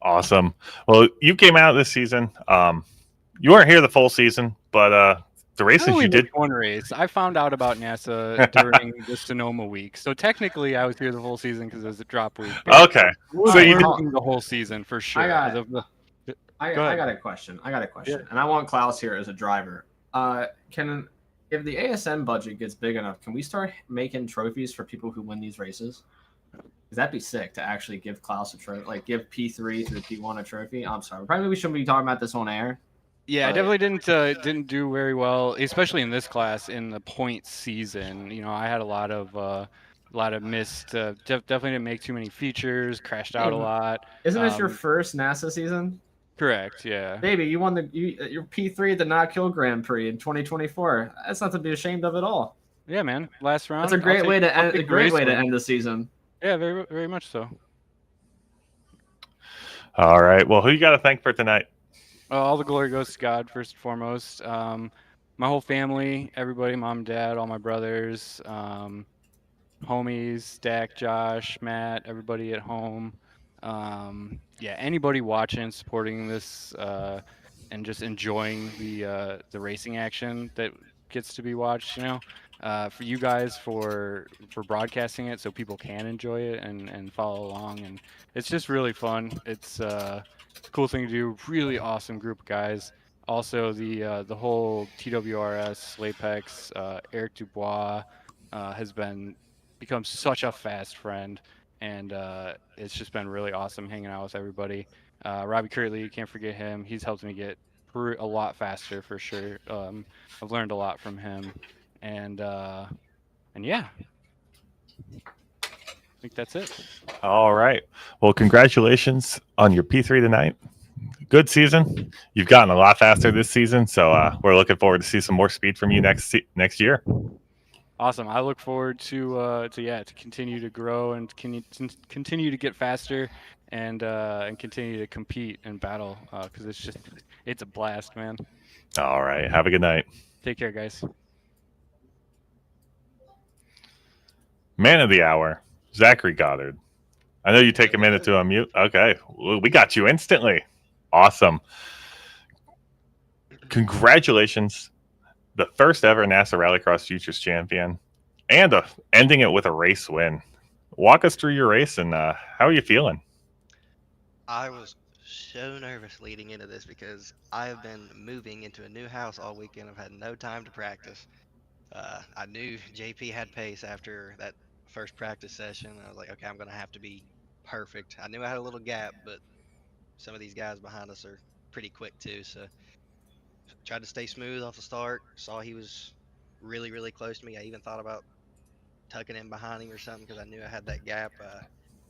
Awesome. Well, you came out this season. You weren't here the full season, but the races you did. One race. I found out about NASA during the Sonoma week, so technically I was here the full season because it was a drop week. Okay, So you did the whole season for sure. I got a question. Yeah. And I want Klaus here as a driver. If the ASM budget gets big enough, can we start making trophies for people who win these races? Because that'd be sick to actually give Klaus a trophy, like give P3 through P1 a trophy. I'm sorry, probably we shouldn't be talking about this on air. Yeah, I definitely didn't do very well, especially in this class in the point season. You know, I had a lot of missed. Definitely didn't make too many features. Crashed out a lot. Isn't this your first NASA season? Correct. Yeah. Baby, you won your P3 at the Knockhill Grand Prix in 2024. That's not to be ashamed of at all. Yeah, man. Last round. That's a great way to end the season. Yeah, very very much so. All right. Well, who you got to thank for tonight? All the glory goes to God, first and foremost. My whole family, everybody, mom, dad, all my brothers, homies, Dak, Josh, Matt, everybody at home. Anybody watching, supporting this, and just enjoying the racing action that gets to be watched. You know, for you guys for broadcasting it so people can enjoy it and follow along, and it's just really fun. It's cool thing to do. Really awesome group of guys. Also, the whole TWRS, Lapex, Eric Dubois has become such a fast friend, and it's just been really awesome hanging out with everybody. Robbie Kirtley, you can't forget him. He's helped me get a lot faster for sure. I've learned a lot from him, and yeah, I think that's it. All right. Well, congratulations on your P3 tonight. Good season. You've gotten a lot faster this season, so we're looking forward to see some more speed from you next year. Awesome. I look forward to continue to grow and continue to get faster and continue to compete and battle because it's a blast, man. All right. Have a good night. Take care, guys. Man of the hour, Zachary Goddard. I know you take a minute to unmute. Okay. We got you instantly. Awesome. Congratulations. The first ever NASA Rallycross Futures champion and ending it with a race win. Walk us through your race and how are you feeling? I was so nervous leading into this because I have been moving into a new house all weekend. I've had no time to practice. I knew JP had pace after that first practice session. I was like, okay, I'm going to have to be perfect. I knew I had a little gap, but some of these guys behind us are pretty quick too. So tried to stay smooth off the start. Saw he was really, really close to me. I even thought about tucking in behind him or something because I knew I had that gap.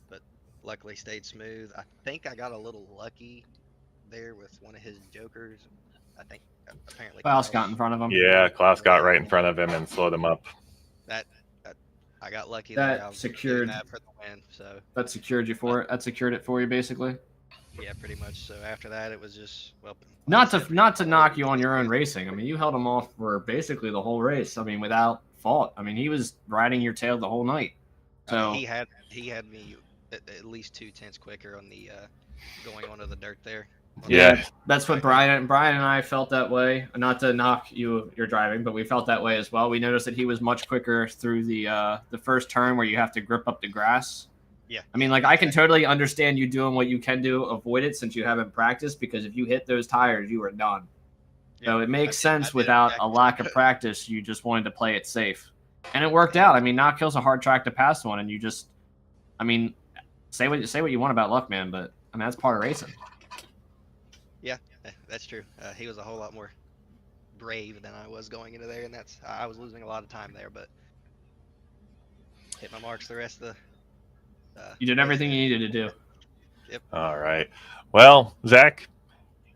But luckily stayed smooth. I think I got a little lucky there with one of his jokers. I think apparently Klaus got in front of him. Yeah, Klaus got right in front of him and slowed him up. That I got lucky. That there. I was secured that for the win. So that secured you for it. That secured it for you basically. Yeah, pretty much. So after that, it was just well. like I Not said, to not to all knock over you the on place your own crazy. racing. I mean, you held him off for basically the whole race. I mean, without fault. I mean, he was riding your tail the whole night. So He had me at least 2 tenths quicker on the going onto the dirt there. On the yeah, Yeah, that's what Brian and I felt that way. Not to knock your driving, but we felt that way as well. We noticed that he was much quicker through the first turn where you have to grip up the grass. yeah, I mean, yeah, like I can exactly. totally understand you doing what you can do, avoid it since you haven't practiced. Because if you hit those tires, you are done. Yeah, So it I makes did. I sense did without a exactly. lack of practice. You just wanted to play it safe, and it worked And out. I mean, Knockhill's a hard track to pass on, and you just, I mean, say what you want about Luck, man, but I mean that's part of racing. yeah, that's true. He was a whole lot more brave than I was going into there, and I was losing a lot of time there, but hit my marks the rest of the You did race everything there. you needed to do. Yep. all right. Well, Zach,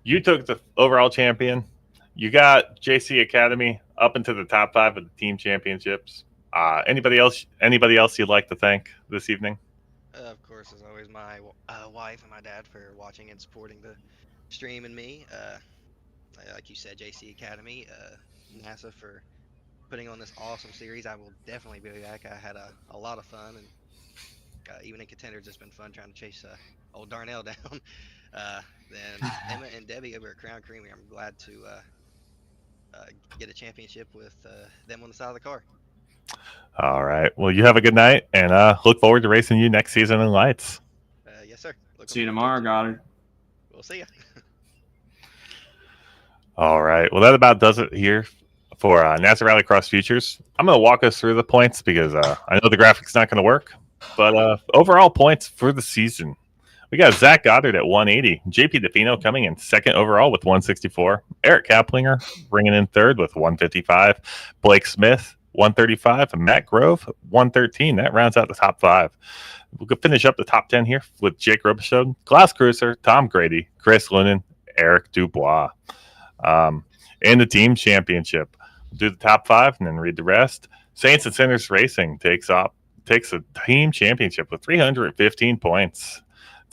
you took the overall champion. You got JC Academy up into the top 5 of the team championships. Anybody else? Anybody else you'd like to thank this evening? Of course, as always, my wife and my dad for watching and supporting the stream and me. Like you said, JC Academy, NASA for putting on this awesome series. I will definitely be back. I had a lot of fun, and even in contenders, it's been fun trying to chase old Darnell down. Then Emma and Debbie over at Crown Creamery, I'm glad to get a championship with them on the side of the car. All right. Well, you have a good night, and look forward to racing you next season in lights. Yes, sir. Looking See you forward to it tomorrow, too. Goddard. We'll see ya. All right. Well, that about does it here for NASA Rallycross Futures. I'm going to walk us through the points because I know the graphic's not going to work. But overall points for the season. We got Zach Goddard at 180. JP DeFino coming in second overall with 164. Eric Kaplinger bringing in third with 155. Blake Smith, 135. And Matt Grove, 113. That rounds out the top 5. We'll finish up the top 10 here with Jake Robichaud, Glass Cruiser, Tom Grady, Chris Lunan, Eric Dubois. In the team championship, we'll do the top 5 and then read the rest. Saints and Sinners Racing takes the team championship with 315 points.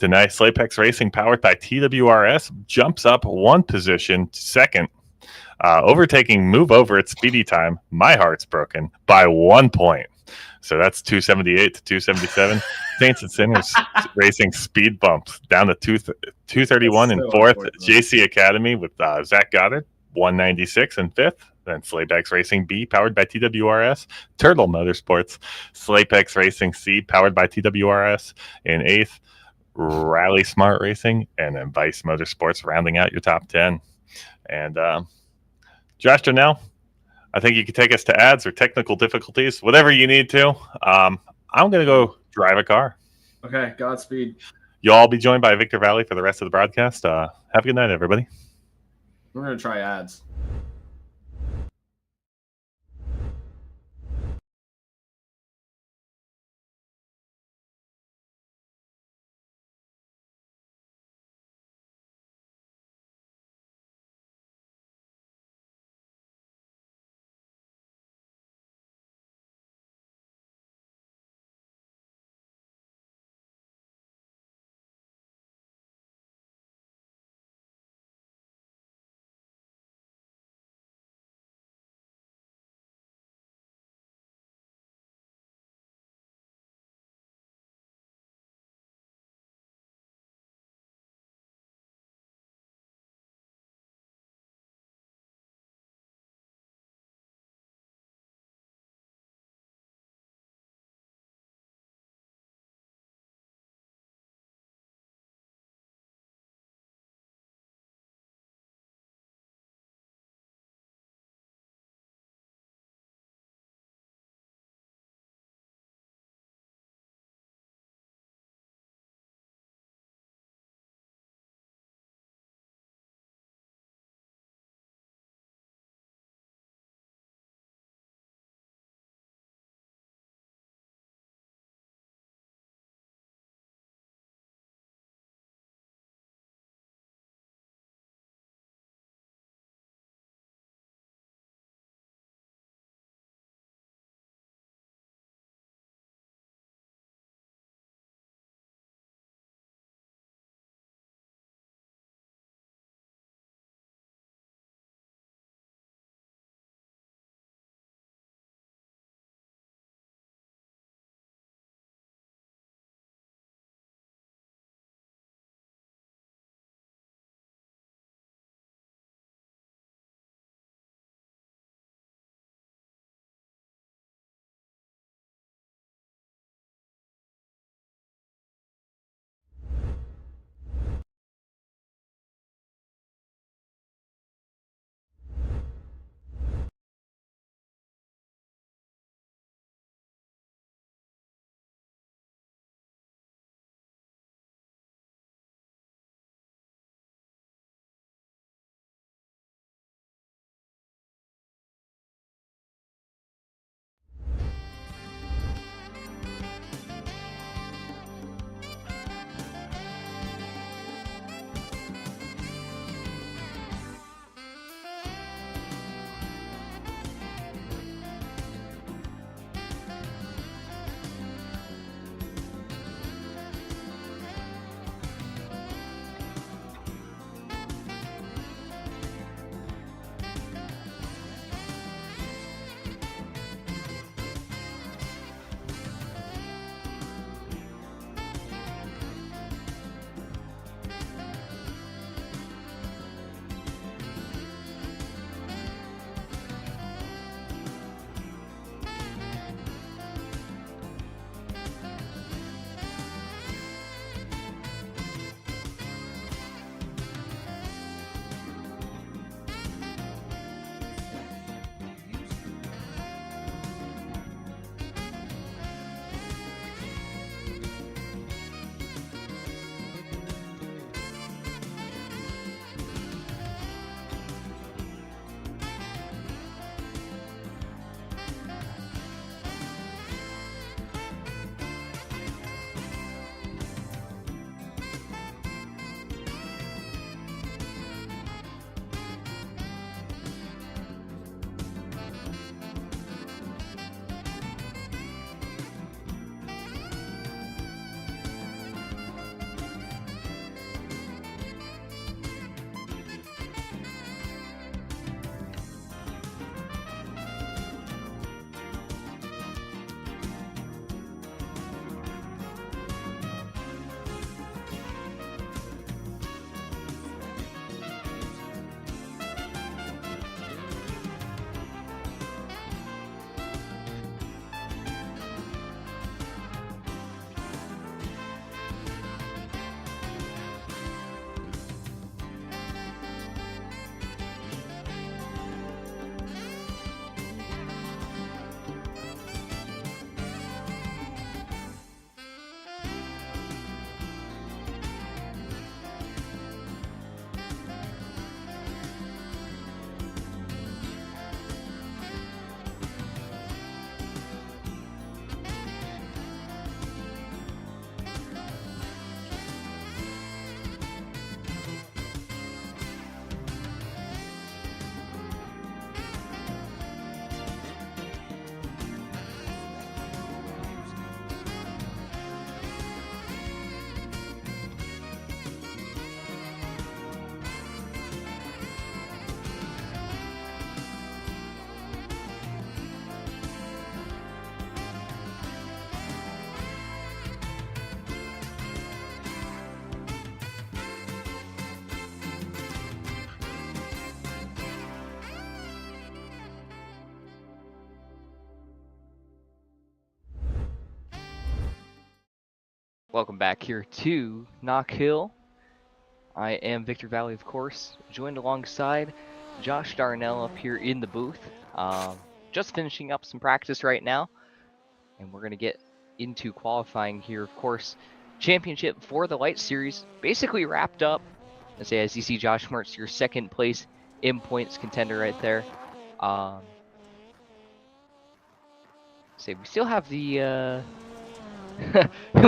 Tonight, Slapex Racing, powered by TWRS, jumps up 1 position to second, overtaking Move Over at speedy time. My Heart's Broken by 1 point. So that's 278 to 277. Saints and Sinners Racing speed bumps down to 231 in So fourth. unfortunate. JC Academy with Zach Goddard, 196 in fifth. Then Slapex Racing B, powered by TWRS. Turtle Motorsports, Slapex Racing C, powered by TWRS in eighth. Rally Smart Racing, and then Vice Motorsports rounding out your top 10. And Josh Darnell, I think you can take us to ads or technical difficulties, whatever you need to. I'm going to go drive a car. Okay, Godspeed. You'll all be joined by Victor Vallee for the rest of the broadcast. Have a good night, everybody. We're gonna try ads. Welcome back here to Knockhill. I am Victor Vallee, of course, joined alongside Josh Darnell up here in the booth. Just finishing up some practice right now, and we're going to get into qualifying here, of course. Championship for the Light Series basically wrapped up. As you see, Josh Mertz, your second place in points contender right there. We still have the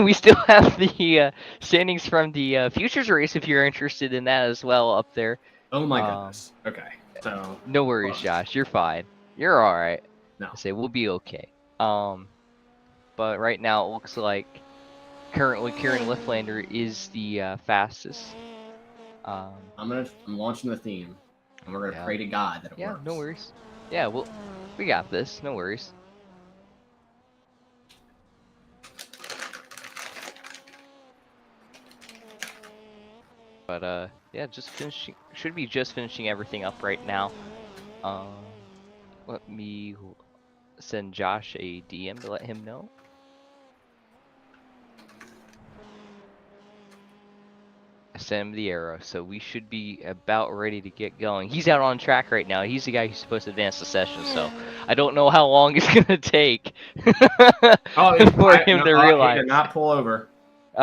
we still have the standings from the futures race if you're interested in that as well up there. Oh my goodness. Okay. So no worries, Josh. You're fine. You're all right. No. We'll be okay. But right now it looks like currently Kieran Lifflander is the fastest. I'm launching the theme, and we're gonna pray to God that it works. No worries. Yeah, we got this. No worries. But yeah, should be just finishing everything up right now. Let me send Josh a DM to let him know. I sent him the arrow, so we should be about ready to get going. He's out on track right now. He's the guy who's supposed to advance the session, so I don't know how long it's gonna take for him to realize. He did not pull over.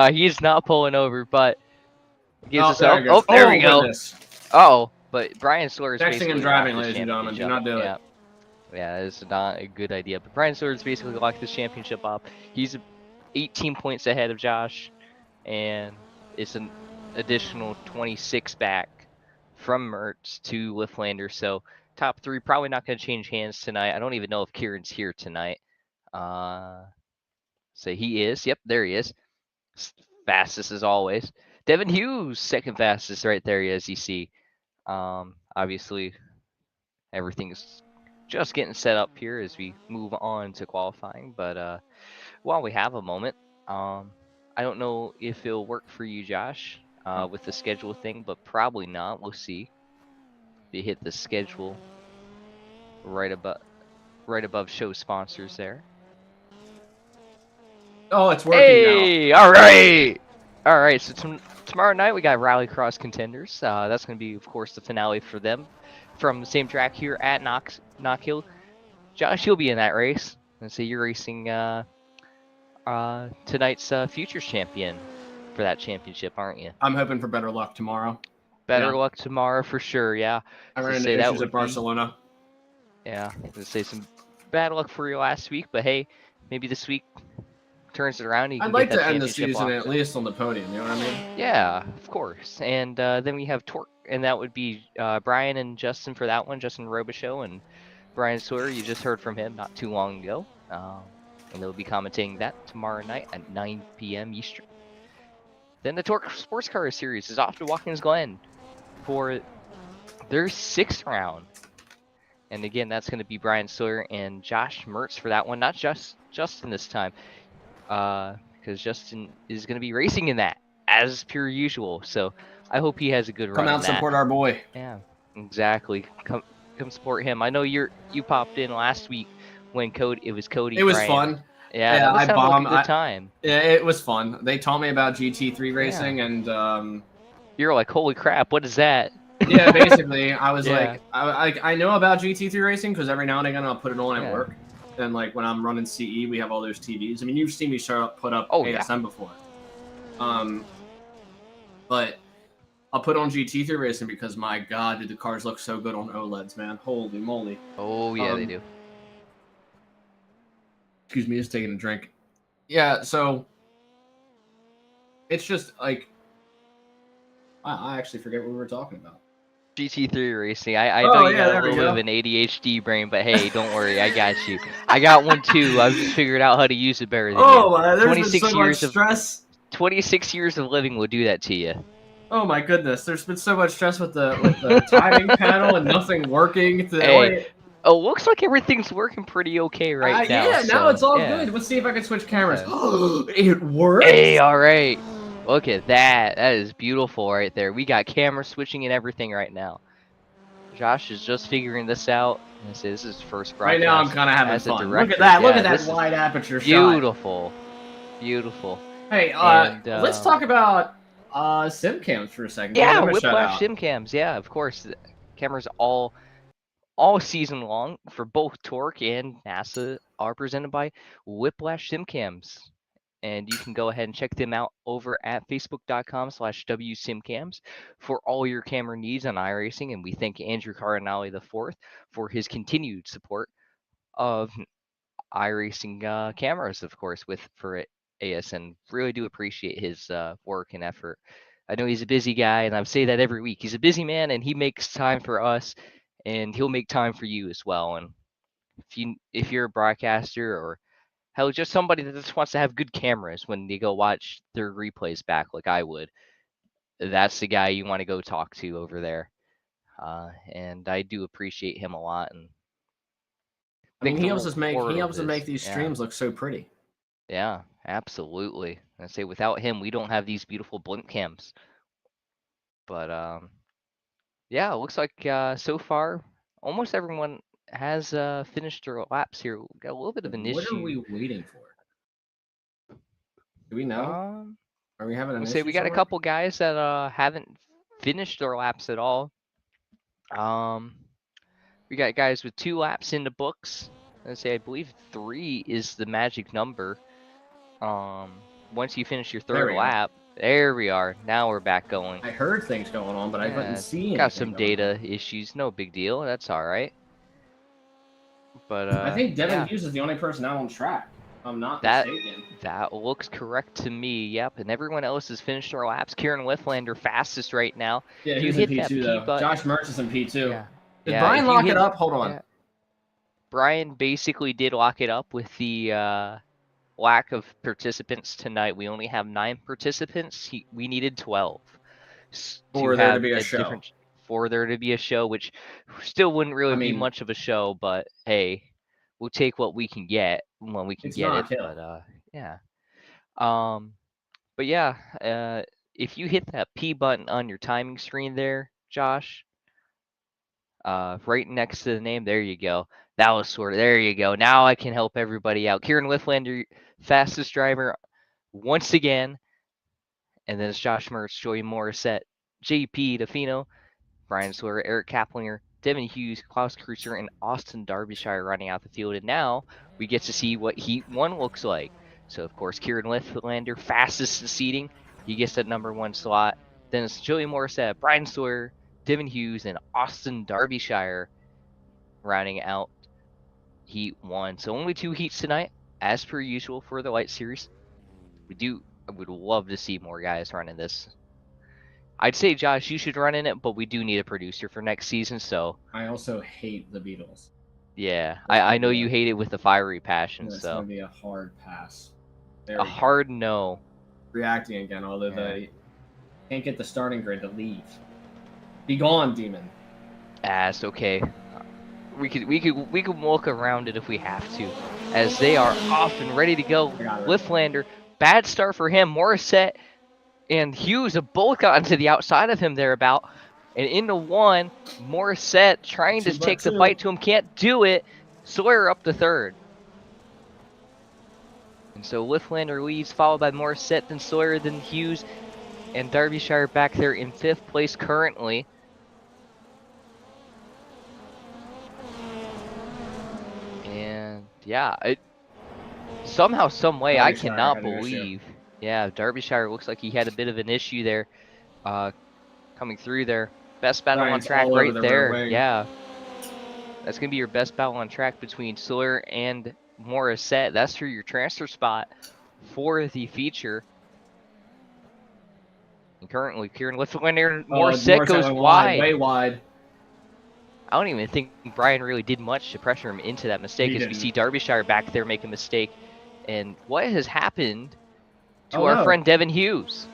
He's not pulling over, but gives us there we go. Goodness. Oh, but Bryan Sawyer is texting basically and driving, ladies and gentlemen. Do not do it. Yeah, it's not a good idea. But Bryan Sawyer is basically locked this championship up. He's 18 points ahead of Josh, and it's an additional 26 back from Mertz to Lifflander. So top three probably not going to change hands tonight. I don't even know if Kieran's here tonight. So he is. Yep, there he is. Fastest as always. Devin Hughes, second fastest right there, as you see. Obviously, everything's just getting set up here as we move on to qualifying. But while we have a moment, I don't know if it'll work for you, Josh, with the schedule thing, but probably not. We'll see. You hit the schedule right above show sponsors there. Oh, it's working now. All right. So tomorrow night we got Rallycross contenders. That's going to be, of course, the finale for them from the same track here at Knockhill. Josh, you'll be in that race. And so you're racing tonight's futures champion for that championship, aren't you? I'm hoping for better luck tomorrow. Better luck tomorrow for sure. Yeah. I ran into issues at Barcelona. Yeah, I was gonna say some bad luck for you last week, but hey, maybe this week turns it around. I'd like to end the season at least on the podium. You know what I mean? Yeah, of course. And then we have Torque, and that would be Bryan and Justin for that one. Justin Robichaux and Bryan Sawyer. You just heard from him not too long ago, and they'll be commentating that tomorrow night at 9 p.m. Eastern. Then the Torque Sports Car Series is off to Watkins Glen for their 6th round. And again, that's going to be Bryan Sawyer and Josh Mertz for that one. Not Justin this time, because Justin is going to be racing in that, as per usual. So I hope he has a good run. Come out and support our boy. Yeah, exactly. Come support him. I know you popped in last week when it was Cody. It was Bryan. fun. Yeah, I bombed. Like a good time. Yeah, it was fun. They taught me about GT3 racing, and you're like, holy crap, what is that? Yeah, basically, I was like, I know about GT3 racing because every now and again I'll put it on at work. And like when I'm running CE, we have all those TVs. I mean, you've seen me put up ASM before. But I'll put on GT3 racing because my God, did the cars look so good on OLEDs, man? Holy moly! Oh yeah, they do. Excuse me, just taking a drink. Yeah, so it's just like I actually forget what we were talking about. GT3 racing. I know you got a little bit of an ADHD brain, but hey, don't worry, I got you. I got one too. I've just figured out how to use it better than you. There's 26 been so years much stress. 26 years of living will do that to you. Oh my goodness, there's been so much stress with the timing panel and nothing working. Looks like everything's working pretty okay right now. Yeah, now it's all good. Let's see if I can switch cameras. It works. Hey, all right. Look at that. That is beautiful right there. We got camera switching and everything right now. Josh is just figuring this out. This is his first broadcast. Right now I'm kind of having fun. Look at that. Look at that wide aperture shot. Beautiful. Beautiful. Hey, And, let's talk about sim cams for a second. Give Yeah, them a shout Whiplash out. sim cams. Yeah, of course. The cameras all season long for both Torque and NASA are presented by Whiplash sim cams. And you can go ahead and check them out over at facebook.com/wsimcams for all your camera needs on iRacing. And we thank Andrew Cardinale IV for his continued support of iRacing cameras, of course, for ASN. Really do appreciate his work and effort. I know he's a busy guy, and I say that every week. He's a busy man, and he makes time for us, and he'll make time for you as well. And if you're a broadcaster or hell, just somebody that just wants to have good cameras when they go watch their replays back, like I would, that's the guy you want to go talk to over there. And I do appreciate him a lot. And I mean, think he the helps whole us make core of this, these yeah. streams look so pretty. Yeah, absolutely. I say without him, we don't have these beautiful blimp cams. But yeah, it looks like so far almost everyone has finished their laps here. We got a little bit of an What are issue. we waiting for? Do we know? Are we having an We'll issue? say we got a somewhere? couple guys that haven't finished their laps at all. We got guys with 2 laps in the books. Let's say I believe 3 is the magic number. Once you finish your There 3rd we are. lap, there we are. Now we're back going. I heard things going on, but I couldn't see anything. Got some going on. data issues. No big deal. That's all right. But I think Devin yeah, Hughes is the only person out on track. If I'm not that mistaken. that looks correct to me. Yep, and everyone else has finished their laps. Kieran Lifflander fastest right now. Yeah, If you he's in hit that P2 P though. button, Josh Mertz is in P2. yeah, Did yeah, Bryan if you lock hit it up? Hold on. yeah. Brian basically did lock it up with the lack of participants tonight. We only have 9 participants. We needed 12 For there to be a show. For there to be a show, which still wouldn't really be mean- much of a show, but hey, we'll take what we can get when we can It's get it. Knockhill. But yeah. But yeah, if you hit that P button on your timing screen there, Josh, right next to the name, there you go. That was there you go. Now I can help everybody out. Kieran Lifflander, fastest driver once again. And then it's Josh Mertz, Joey Morissette, JP DeFino, Brian Sawyer, Eric Kaplinger, Devin Hughes, Klaus Cruiser, and Austin Derbyshire running out the field. And now we get to see what Heat 1 looks like. So, of course, Kieran Lifflander, fastest in seating. He gets that number 1 slot. Then it's Joey Morissette, Brian Sawyer, Devin Hughes, and Austin Derbyshire rounding out Heat 1. So only 2 heats tonight, as per usual for the Light Series. I would love to see more guys running this. I'd say, Josh, you should run in it, but we do need a producer for next season, so... I also hate the Beatles. Yeah, I know you hate it with the fiery passion, It's so... going to be a hard pass. A hard no. Reacting again, although they can't get the starting grid to leave. Be gone, demon. It's okay. We could walk around it if we have to, as they are off and ready to go. Lifflander, bad start for him. Morissette and Hughes have both gotten to the outside of him thereabout, and into 1. Morissette trying to take the fight to him, can't do it. Sawyer up to 3rd. And so Lifflander leads, followed by Morissette, then Sawyer, then Hughes, and Derbyshire back there in 5th place currently. And yeah, somehow, some way, I cannot believe. Yeah, Derbyshire looks like he had a bit of an issue there, coming through there. Best battle on track right there. Yeah, that's gonna be your best battle on track between Sawyer and Morissette. That's for your transfer spot for the feature. And currently, Kieran Lifflander, Morissette goes wide. Way wide. I don't even think Bryan really did much to pressure him into that mistake, as we see Derbyshire back there make a mistake. And what has happened to our friend Devin Hughes?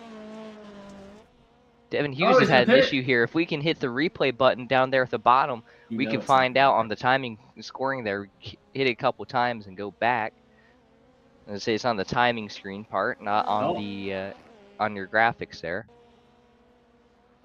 Devin Hughes has had an issue here. If we can hit the replay button down there at the bottom, we can find out on the timing and scoring there. Hit it a couple times and go back. Let's say it's on the timing screen part, not on the on your graphics there.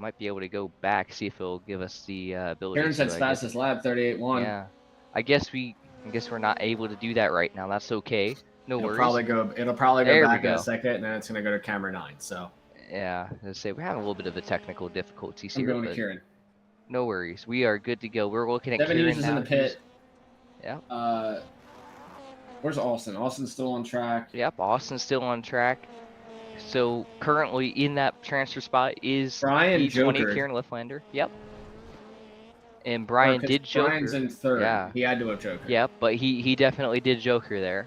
Might be able to go back, see if it'll give us the ability. Kieran said fastest lap, 38.1. Yeah, I guess we're not able to do that right now. That's okay. No It'll worries. probably go. It'll probably go There we back in go. a second, and then it's gonna go to camera 9. So Yeah, let's say we're having a little bit of a technical difficulties I'm here, going to but Kieran. no worries. We are good to go. We're looking at 7 Kieran E's is now. in the pit. Yeah. Where's Austin? Austin's still on track. Yep, Austin's still on track. So currently in that transfer spot is Bryan P20 jokered. Kieran Lifflander. Yep. And Bryan did Joker. Brian's in third. Yeah. He had to have Joker. Yep, but he definitely did Joker there.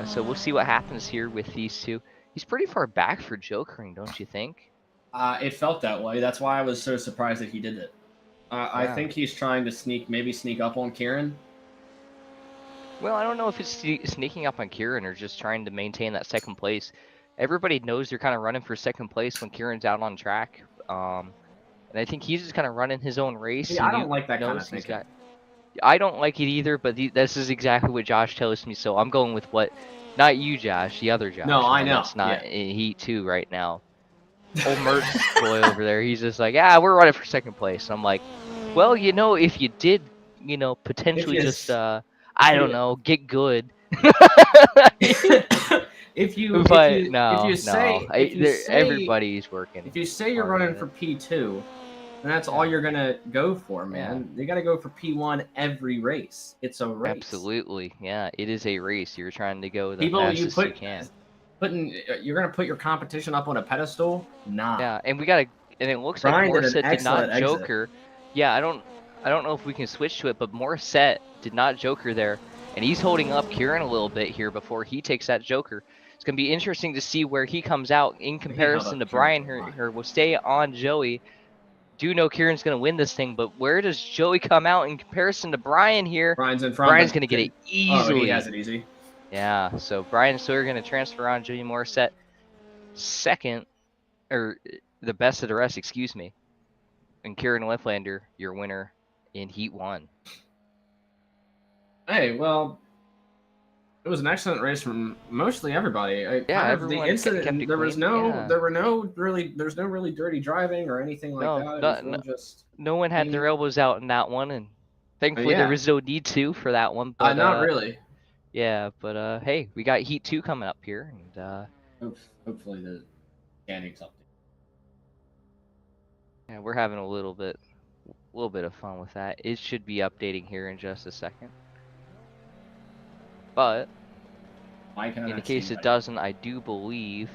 So we'll see what happens here with these two. He's pretty far back for Jokering, don't you think? It felt that way. That's why I was so surprised that he did it. I Yeah. think he's trying to maybe sneak up on Kieran. Well, I don't know if it's sneaking up on Kieran or just trying to maintain that second place. Everybody knows they're kind of running for second place when Kieran's out on track. And I think he's just kind of running his own race. Yeah, I and don't he like that kind knows of he's thinking. I don't like it either, but this is exactly what Josh tells me, so I'm going with what, not you, Josh, the other Josh. No, the I one know, That's not yeah. in Heat 2 right now. Old Mertz boy over there, he's just like, yeah, we're running for second place. I'm like, well, if you did, potentially you just, s- I don't know, get good. if you say everybody's working. if you say you're hard running at for it. P2, then that's all you're gonna go for, man. You got to go for P1 every race. It's a race. Absolutely, yeah, it is a race. You're trying to go the People fastest you can. You're gonna put your competition up on a pedestal? Nah. Yeah, and it looks Bryan like did an Morissette did not excellent exit. Joker. Yeah, I don't know if we can switch to it, but Morissette did not Joker there, and he's holding up Kieran a little bit here before he takes that Joker. It's gonna be interesting to see where he comes out in comparison to Bryan. Here, we'll stay on Joey. Do know Kieran's gonna win this thing, but where does Joey come out in comparison to Bryan here? Bryan's in front. Bryan's gonna get it easily. Oh, he has it easy. Yeah, so Bryan and Sawyer gonna transfer on Joey Morissette second, or the best of the rest, excuse me. And Kieran Lifflander, your winner in Heat 1. Hey, well, it was an excellent race from mostly everybody. Everyone the incident. kept it There was clean, there's no really dirty driving or anything like that. It was no one had their elbows out in that one, and thankfully there was no need to for that one. But not really. Yeah, but hey, we got Heat 2 coming up here, and hopefully the standings update. Yeah, we're having a little bit of fun with that. It should be updating here in just a second. But in the case it doesn't, I do believe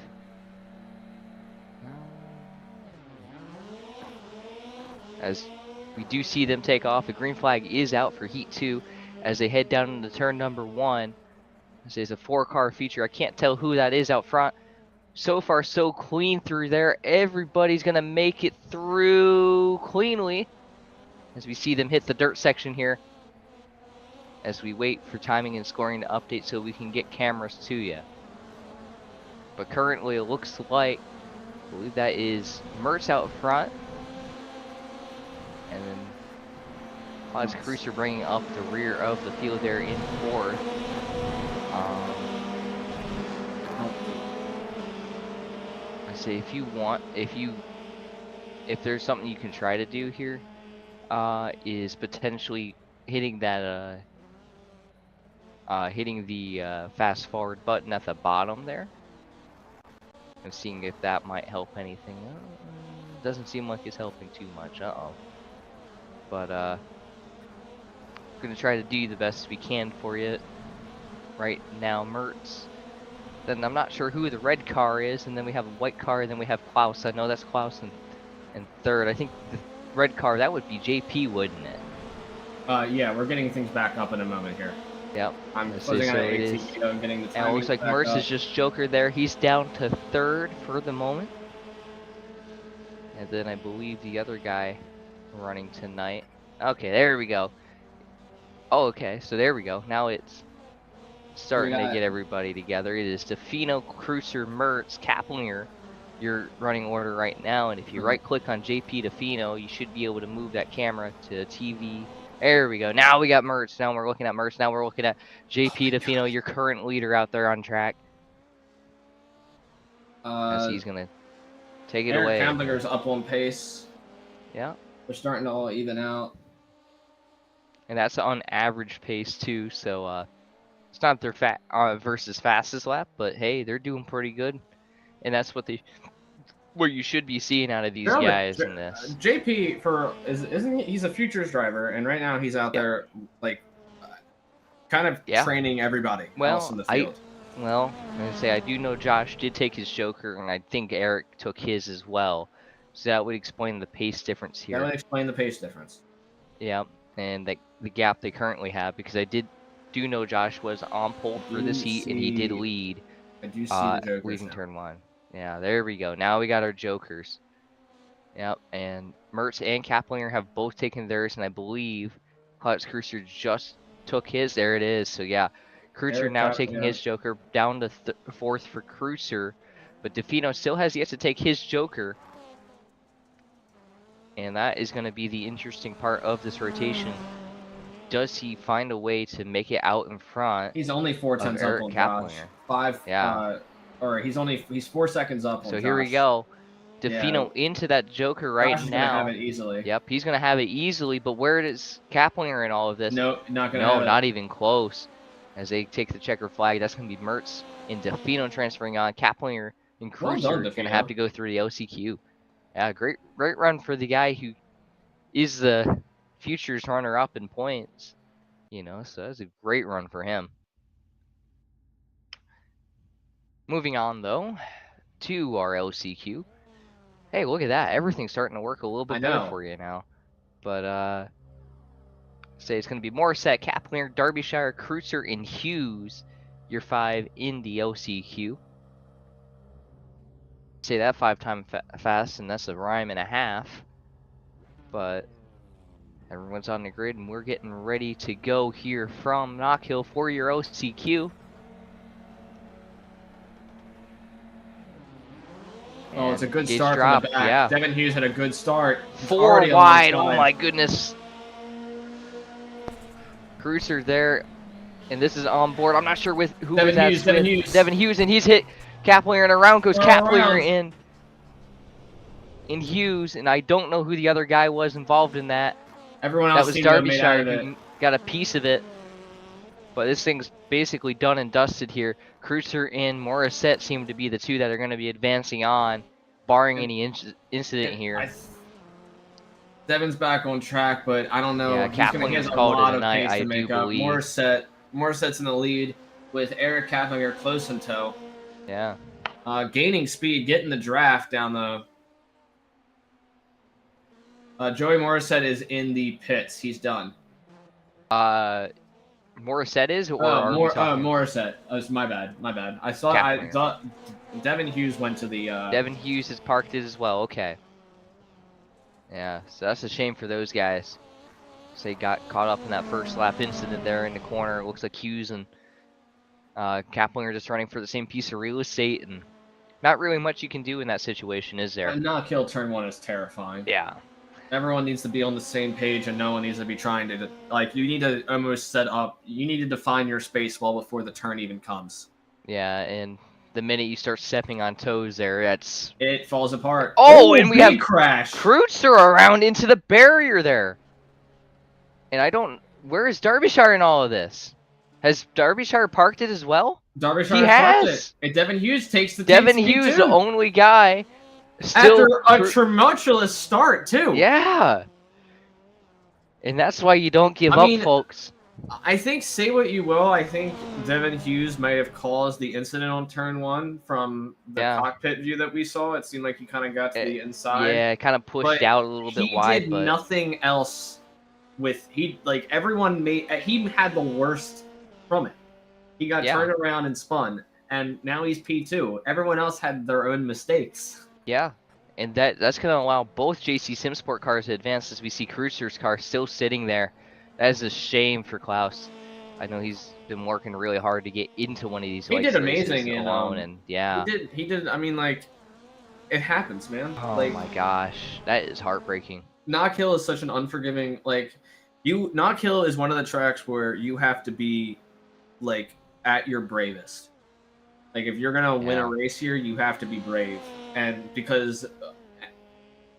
as we do see them take off, the green flag is out for Heat 2 as they head down into turn number 1. This is a 4-car feature. I can't tell who that is out front. So far, so clean through there. Everybody's going to make it through cleanly as we see them hit the dirt section here. As we wait for timing and scoring to update so we can get cameras to you. But currently, it looks like, I believe that is Mertz out front. And then Cloud's Cruiser bringing up the rear of the field there in 4th. I say if there's something you can try to do here, is potentially hitting that hitting the fast forward button at the bottom there and seeing if that might help anything. Doesn't seem like it's helping too much. But we're gonna try to do the best we can for you right now. Mertz, then I'm not sure who the red car is, and then we have a white car, and then we have Klaus. I know that's Klaus in 3rd. I think the red car, that would be JP, wouldn't it? Yeah, we're getting things back up in a moment here. Yep. I'm closing on ATO and getting the timing. And it looks like Mertz is just Joker there. He's down to 3rd for the moment. And then I believe the other guy running tonight. Okay, there we go. Oh, okay, so there we go. Now it's starting to get everybody together. It is Defino, Cruiser, Mertz, Kaplinger, your running order right now. And if you right-click on JP Defino, you should be able to move that camera to TV. There we go. Now we got Mertz. Now we're looking at Mertz. Now we're looking at JP Defino, your current leader out there on track. As he's going to take it away. Kamplinger's up on pace. Yeah. They're starting to all even out. And that's on average pace too, so It's not their versus fastest lap, but hey, they're doing pretty good, and that's what you should be seeing out of these guys in this. JP isn't he? He's a futures driver, and right now he's out there like kind of training everybody else in the field. I'm gonna say I do know Josh did take his Joker, and I think Eric took his as well. So that would explain the pace difference here. That would explain the pace difference. Yeah, and the gap they currently have, because I do know Josh was on pole for this heat, and he did lead. I do see the Jokers leading now. turn 1. Yeah, there we go. Now we got our Jokers. Yep, and Mertz and Kaplinger have both taken theirs, and I believe Klutz Cruiser just took his. There it is. So yeah, Cruiser now taking his Joker, down to 4th for Cruiser, but Defino still has yet to take his Joker. And that is going to be the interesting part of this rotation. Does he find a way to make it out in front? He's only 4 tenths up on Josh. 5. Yeah. Or he's 4 seconds up on So Josh. here we go. Defino into that Joker right Josh is now. gonna have it easily. Yep, he's going to have it easily. But where is Kaplinger in all of this? No, not gonna. No, not even close. As they take the checker flag, that's going to be Mertz and Defino transferring on. Kaplinger and Cruiser are going to have to go through the OCQ. Yeah, great run for the guy who is the futures runner-up in points. You know, so that's a great run for him. Moving on, though, to our LCQ. Hey, look at that. Everything's starting to work a little bit better for you now. But, say it's going to be Morissette, Kaplinger, Derbyshire, Cruiser, and Hughes, your 5 in the LCQ. Say that 5 times fast, and that's a rhyme and a half. But everyone's on the grid, and we're getting ready to go here from Knockhill for your OCQ. Oh, it's a good start from the back. Yeah. Devin Hughes had a good start. 4 wide. Oh my goodness. Cruiser there, and this is on board. I'm not sure with who was that. Devin Hughes, and he's hit Kaplinger, and around goes Kaplinger in Hughes, and I don't know who the other guy was involved in that. Everyone else that was Derbyshire who got a piece of it. But this thing's basically done and dusted here. Cruiser and Morissette seem to be the 2 that are going to be advancing on, barring any incident here. Devin's back on track, but I don't know. Yeah, Kaplinger's called it tonight, I do believe. Morissette's in the lead with Eric Kaplinger close in tow. Yeah. Gaining speed, getting the draft down the... Joey Morissette is in the pits. He's done. Morissette is, or Morissette. My bad. I thought Devin Hughes went to the. Devin Hughes has parked it as well. Okay. Yeah, so that's a shame for those guys. So they got caught up in that first lap incident there in the corner. It looks like Hughes and Kaplinger just running for the same piece of real estate, and not really much you can do in that situation, is there? Knockhill turn 1 is terrifying. Yeah. Everyone needs to be on the same page, and no one needs to be trying to, like, you need to almost set up, you need to define your space well before the turn even comes. Yeah, and the minute you start stepping on toes there, it falls apart. Oh, and we have crash. Cruiser around into the barrier there. And where is Derbyshire in all of this? Has Derbyshire parked it as well? Derbyshire parked it. And Devin Hughes takes the Devin Hughes, the only guy. After a tumultuous start, too. Yeah. And that's why you don't give up, folks. I think, say what you will, I think Devin Hughes may have caused the incident on turn 1 from the cockpit view that we saw. It seemed like he kind of got to the inside. Yeah, it kind of pushed out a little bit wide. He did nothing else with... He had the worst from it. He got turned around and spun, and now he's P2. Everyone else had their own mistakes. Yeah, and that's going to allow both JC Simsport cars to advance, as we see Cruiser's car still sitting there. That is a shame for Klaus. I know he's been working really hard to get into one of these. He did amazing and yeah. He did. I mean, like, it happens, man. Oh like, my gosh, that is heartbreaking. Knockhill is such an unforgiving. Knockhill is one of the tracks where you have to be, like, at your bravest. Like, if you're gonna win a race here, you have to be brave. And because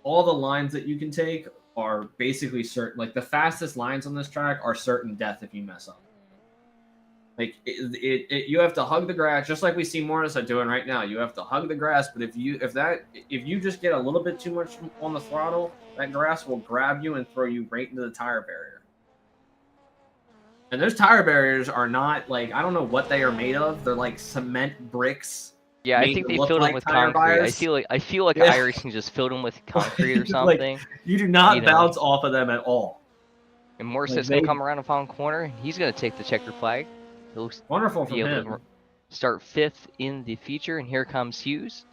all the lines that you can take are basically certain, like the fastest lines on this track are certain death if you mess up. Like you have to hug the grass, just like we see Morris doing right now. You have to hug the grass, but if you just get a little bit too much on the throttle, that grass will grab you and throw you right into the tire barrier. And those tire barriers are not like, I don't know what they are made of. They're like cement bricks. Yeah, I think they filled them with concrete. I feel like iRacing just filled them with concrete or something. Like, you do not bounce off of them at all. And Morris's gonna come around the final corner, and he's gonna take the checker flag. It looks wonderful for him. To start 5th in the feature, and here comes Hughes.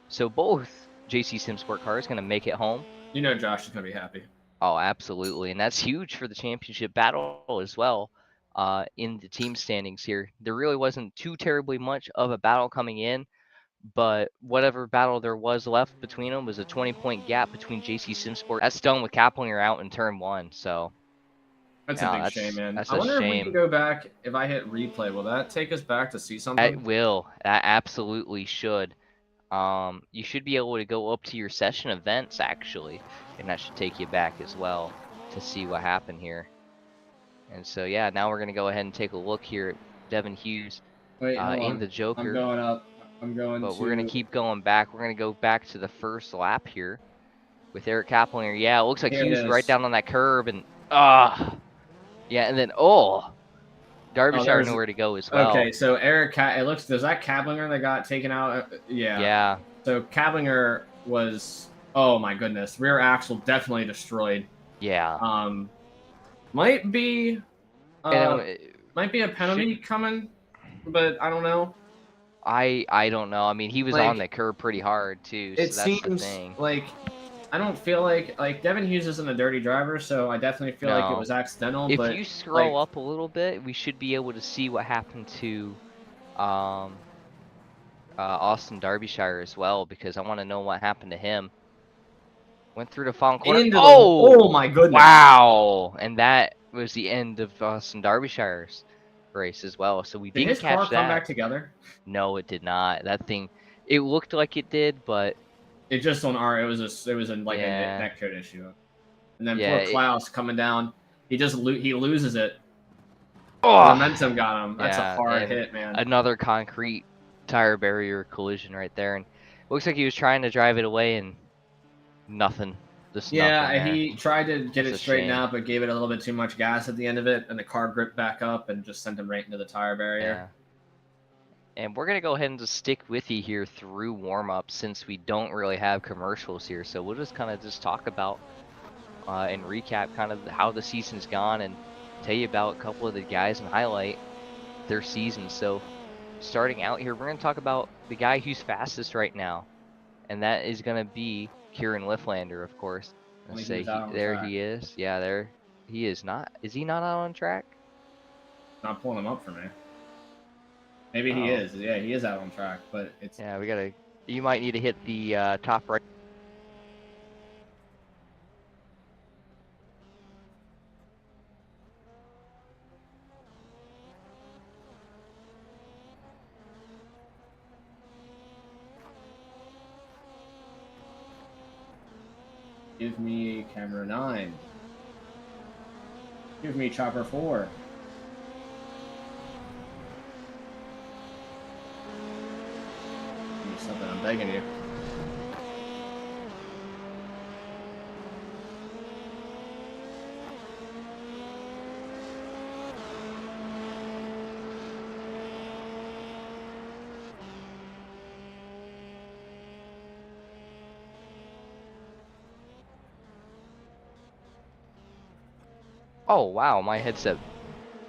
So both JC Sim Sport cars gonna make it home. You know Josh is gonna be happy. Oh, absolutely, and that's huge for the championship battle as well. In the team standings here, there really wasn't too terribly much of a battle coming in, but whatever battle there was left between them was a 20-point gap between JC Sim Sport. That's done with Kaplinger out in turn 1, so. That's a big shame, man. That's I wonder a shame. if we can go back, if I hit replay, will that take us back to see something? It will. That absolutely should. You should be able to go up to your session events, actually, and that should take you back as well to see what happened here. And so, yeah, now we're going to go ahead and take a look here at Devin Hughes in the Joker. I'm going up. But we're going to keep going back. We're going to go back to the first lap here with Eric Kaplinger. Yeah, it looks like Hughes right down on that curb, and yeah, and then Derbyshire knew where to go as well. Okay, so Eric, there's that Kaplinger that got taken out. Yeah. Yeah. So Kaplinger was, oh my goodness, rear axle definitely destroyed. Yeah. Might be a penalty coming, but I don't know. I don't know. I mean, he was on the curb pretty hard too. So It that's seems the thing. like I don't feel like Devin Hughes isn't a dirty driver, so I definitely feel like it was accidental. If but you scroll up a little bit, we should be able to see what happened to Austin Derbyshire as well, because I want to know what happened to him. Went through the final corner. Oh my goodness! Wow! And that was the end of Austin Derbyshire's race as well. So we didn't catch that. Did his car come back together? No, it did not. That thing, it looked like it did, but it just on our. It was a netcode issue. And then poor Klaus coming down. He loses it. Oh, momentum got him. That's a hard hit, man. Another concrete tire barrier collision right there, and looks like he was trying to drive it away and nothing. Just nothing he tried to get it straightened out, but gave it a little bit too much gas at the end of it, and the car gripped back up and just sent him right into the tire barrier. Yeah. And we're gonna go ahead and just stick with you here through warm-up, since we don't really have commercials here. So we'll just kind of just talk about and recap kind of how the season's gone, and tell you about a couple of the guys and highlight their season. So starting out here, we're gonna talk about the guy who's fastest right now, and that is gonna be Kieran Lifflander, of course. Let's say there he is. Yeah, there he is. Not is he not out on track? Not pulling him up for me. Maybe he is. Yeah, he is out on track, but it's we gotta. You might need to hit the top right. Give me camera 9. Give me chopper 4. Give me something, I'm begging you. Oh wow, my headset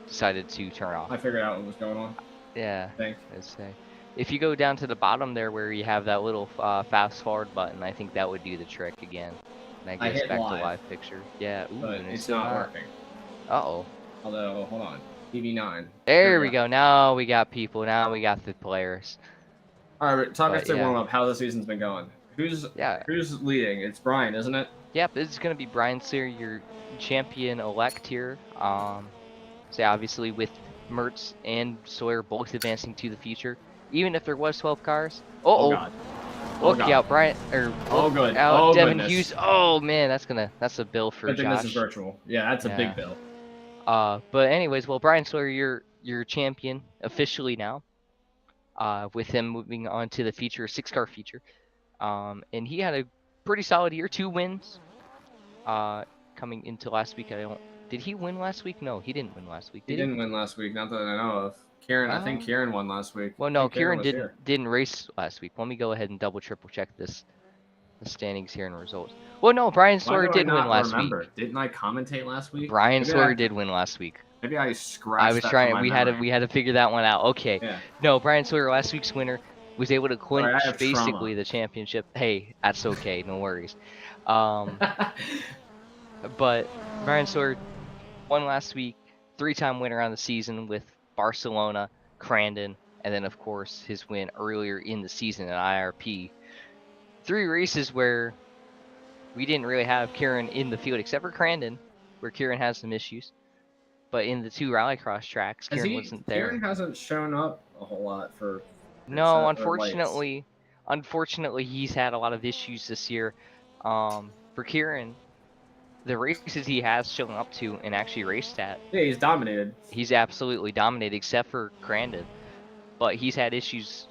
decided to turn off. I figured out what was going on. Yeah. Thanks. I'd say. If you go down to the bottom there where you have that little fast forward button, I think that would do the trick again. And that goes back to live picture. Yeah. Ooh, but it's not working. Uh-oh. Although, hold on. TV9. There we go. Now we got people. Now we got the players. All right, talk us through warm up. How the season's been going? Who's leading? It's Bryan, isn't it? Yep, it's gonna be Bryan Sawyer, your champion-elect here. So obviously with Mertz and Sawyer both advancing to the future, even if there was 12 cars. Oh God. Look out, Bryan, good. Out, Devin Hughes. Oh man, that's a bill for I think Josh. This is virtual. Yeah, that's a big bill. But anyways, well, Bryan Sawyer, you're your champion officially now. With him moving on to the feature, 6-car feature. And he had a pretty solid year, 2 wins. Coming into last week, did he win last week? No, he didn't win last week. He Did he? didn't win last week, not that I know of. Kieran, I think Uh, Kieran won last week. Well, I no, think Kieran Kieran was didn't here. didn't race last week. Let me go ahead and triple check the standings here and results. Well, no, Brian Why Sawyer do I did win not last remember? week. Didn't I commentate last week? Brian Maybe Sawyer I- did win last week. Maybe I scratched I was that trying. from my We memory. had to figure that one out. Okay. Yeah. No, Brian Sawyer, last week's winner, was able to Sorry, I clinch have basically trauma. the championship. Hey, that's okay. No worries. But Brian Sawyer won last week, 3-time winner on the season with Barcelona, Crandon, and then of course his win earlier in the season at IRP. 3 races where we didn't really have Kieran in the field, except for Crandon, where Kieran has some issues. But in the 2 Rallycross tracks, Kieran wasn't there. Kieran hasn't shown up a whole lot for. No, unfortunately. unfortunately, he's had a lot of issues this year. For Kieran, the races he has shown up to and actually raced at, Yeah, he's dominated. he's absolutely dominated, except for Crandon. But he's had issues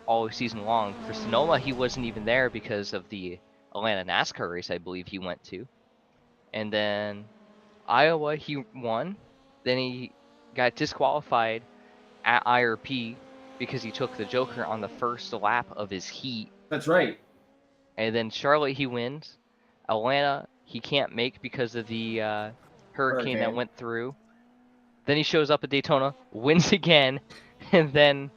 all season long. For Sonoma, he wasn't even there because of the Atlanta NASCAR race, I believe he went to. And then Iowa, he won. Then he got disqualified at IRP because he took the Joker on the first lap of his heat. That's right. And then Charlotte, he wins. Atlanta, he can't make because of the hurricane that went through. Then he shows up at Daytona, wins again, and then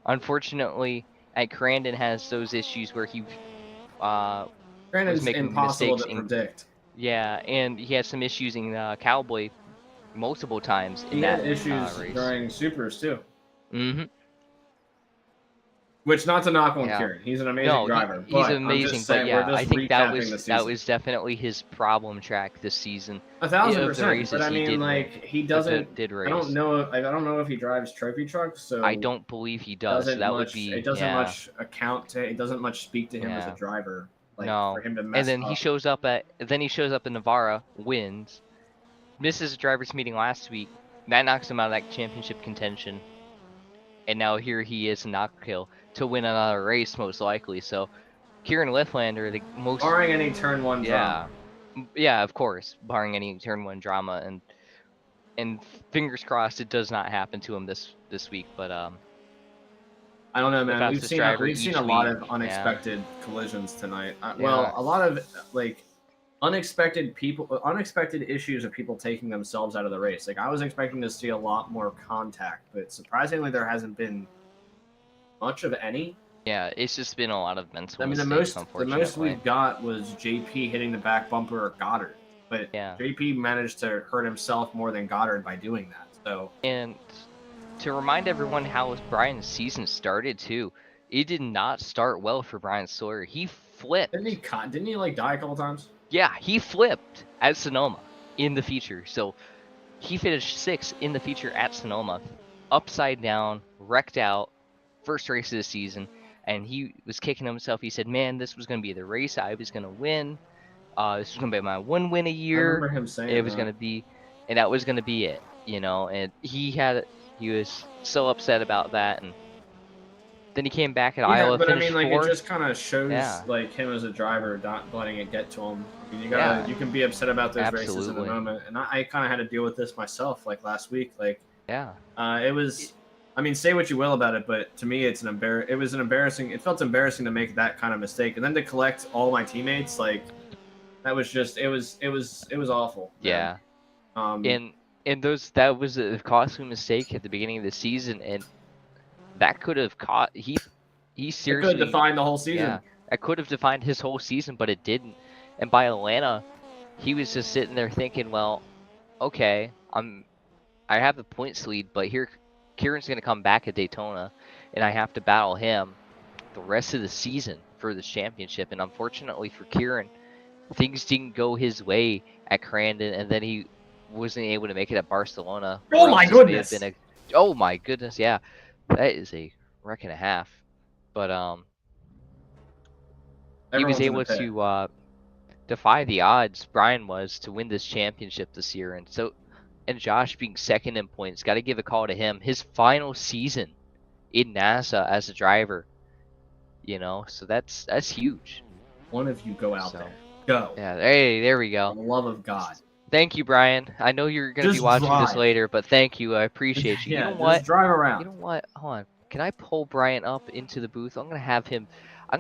unfortunately at Crandon has those issues where he Brandon's making impossible mistakes to in- predict. yeah, and he had some issues in Cowboy multiple times in He that had issues race. during Supers too. Mm-hmm. Which, not to knock on Yeah. Kieran, he's an amazing No, driver. he's but I'm amazing, just but saying, yeah, we're just I think that recapping the was season. definitely his problem track this season. 1,000%. races But I he mean, did like win. he doesn't. Did race. I don't know. I don't know if he drives trophy trucks. So I don't believe he does. doesn't That much, would be. It doesn't yeah. much account to. It doesn't much speak to him as a Yeah. driver. Like, No. For him to mess And then up. he shows up at. Then he shows up in Navarra, wins, misses a drivers' meeting last week. That knocks him out of that championship contention. And now here he is in Knockhill to win another race, most likely. So, Kieran Lithlander, the most. Barring any turn one drama. Yeah, of course, barring any turn 1 drama, and fingers crossed it does not happen to him this week. But I don't know, man. We've fastest seen driver we've seen each a lot week, of yeah. unexpected collisions tonight. Yeah. Well, a lot of like unexpected issues of people taking themselves out of the race. Like I was expecting to see a lot more contact, but surprisingly there hasn't been much of any. Yeah, it's just been a lot of mental I mean, the mistakes, most unfortunately. we got was JP hitting the back bumper of Goddard, but Yeah. JP managed to hurt himself more than Goddard by doing that. So And to remind everyone how Brian's season started too, it did not start well for Brian Sawyer. He flipped. didn't he like die a couple times? Yeah, he flipped at Sonoma in the feature. So he finished 6th in the feature at Sonoma, upside down, wrecked out, first race of the season, and he was kicking himself. He said, "Man, this was going to be the race I was going to win. This was going to be my 1 win a I year. remember him saying It was that. going to be, and that was going to be it, you know." And he was so upset about that, and then he came back at Iowa, but I finished mean, like 4th. it just kind of shows Yeah. like him as a driver, not letting it get to him. I mean, Yeah. you can be upset about those races in Absolutely. the moment, and I kind of had to deal with this myself. Like last week, like Yeah, it was. I mean, say what you will about it, but to me, it was an embarrassing. It felt embarrassing to make that kind of mistake, and then to collect all my teammates, like that was just. It was awful. yeah. Man. And that was a costly mistake at the beginning of the season, and that could have caught he It seriously could define the whole season. Yeah, that could have defined his whole season, but it didn't. And by Atlanta, he was just sitting there thinking, well, okay, I have the points lead, but here Kieran's gonna come back at Daytona, and I have to battle him the rest of the season for this championship. And unfortunately for Kieran, things didn't go his way at Crandon, and then he wasn't able to make it at Barcelona. Oh or my else this may have goodness! been oh my goodness, yeah, that is a wreck and a half. But he was Everyone's in the able pit. to defy the odds. Brian was to win this championship this year, and so and Josh being second in points. Got to give a call to him. His final season in NASA as a driver, you know, so that's huge. One of you go out So, there. Go. Yeah, hey, there we For go. the love of God. Thank you, Brian. I know you're going to be Just watching this drive. later, but thank you. I appreciate you. Yeah, You know just what? drive around. You know what? Hold on. Can I pull Brian up into the booth? I'm going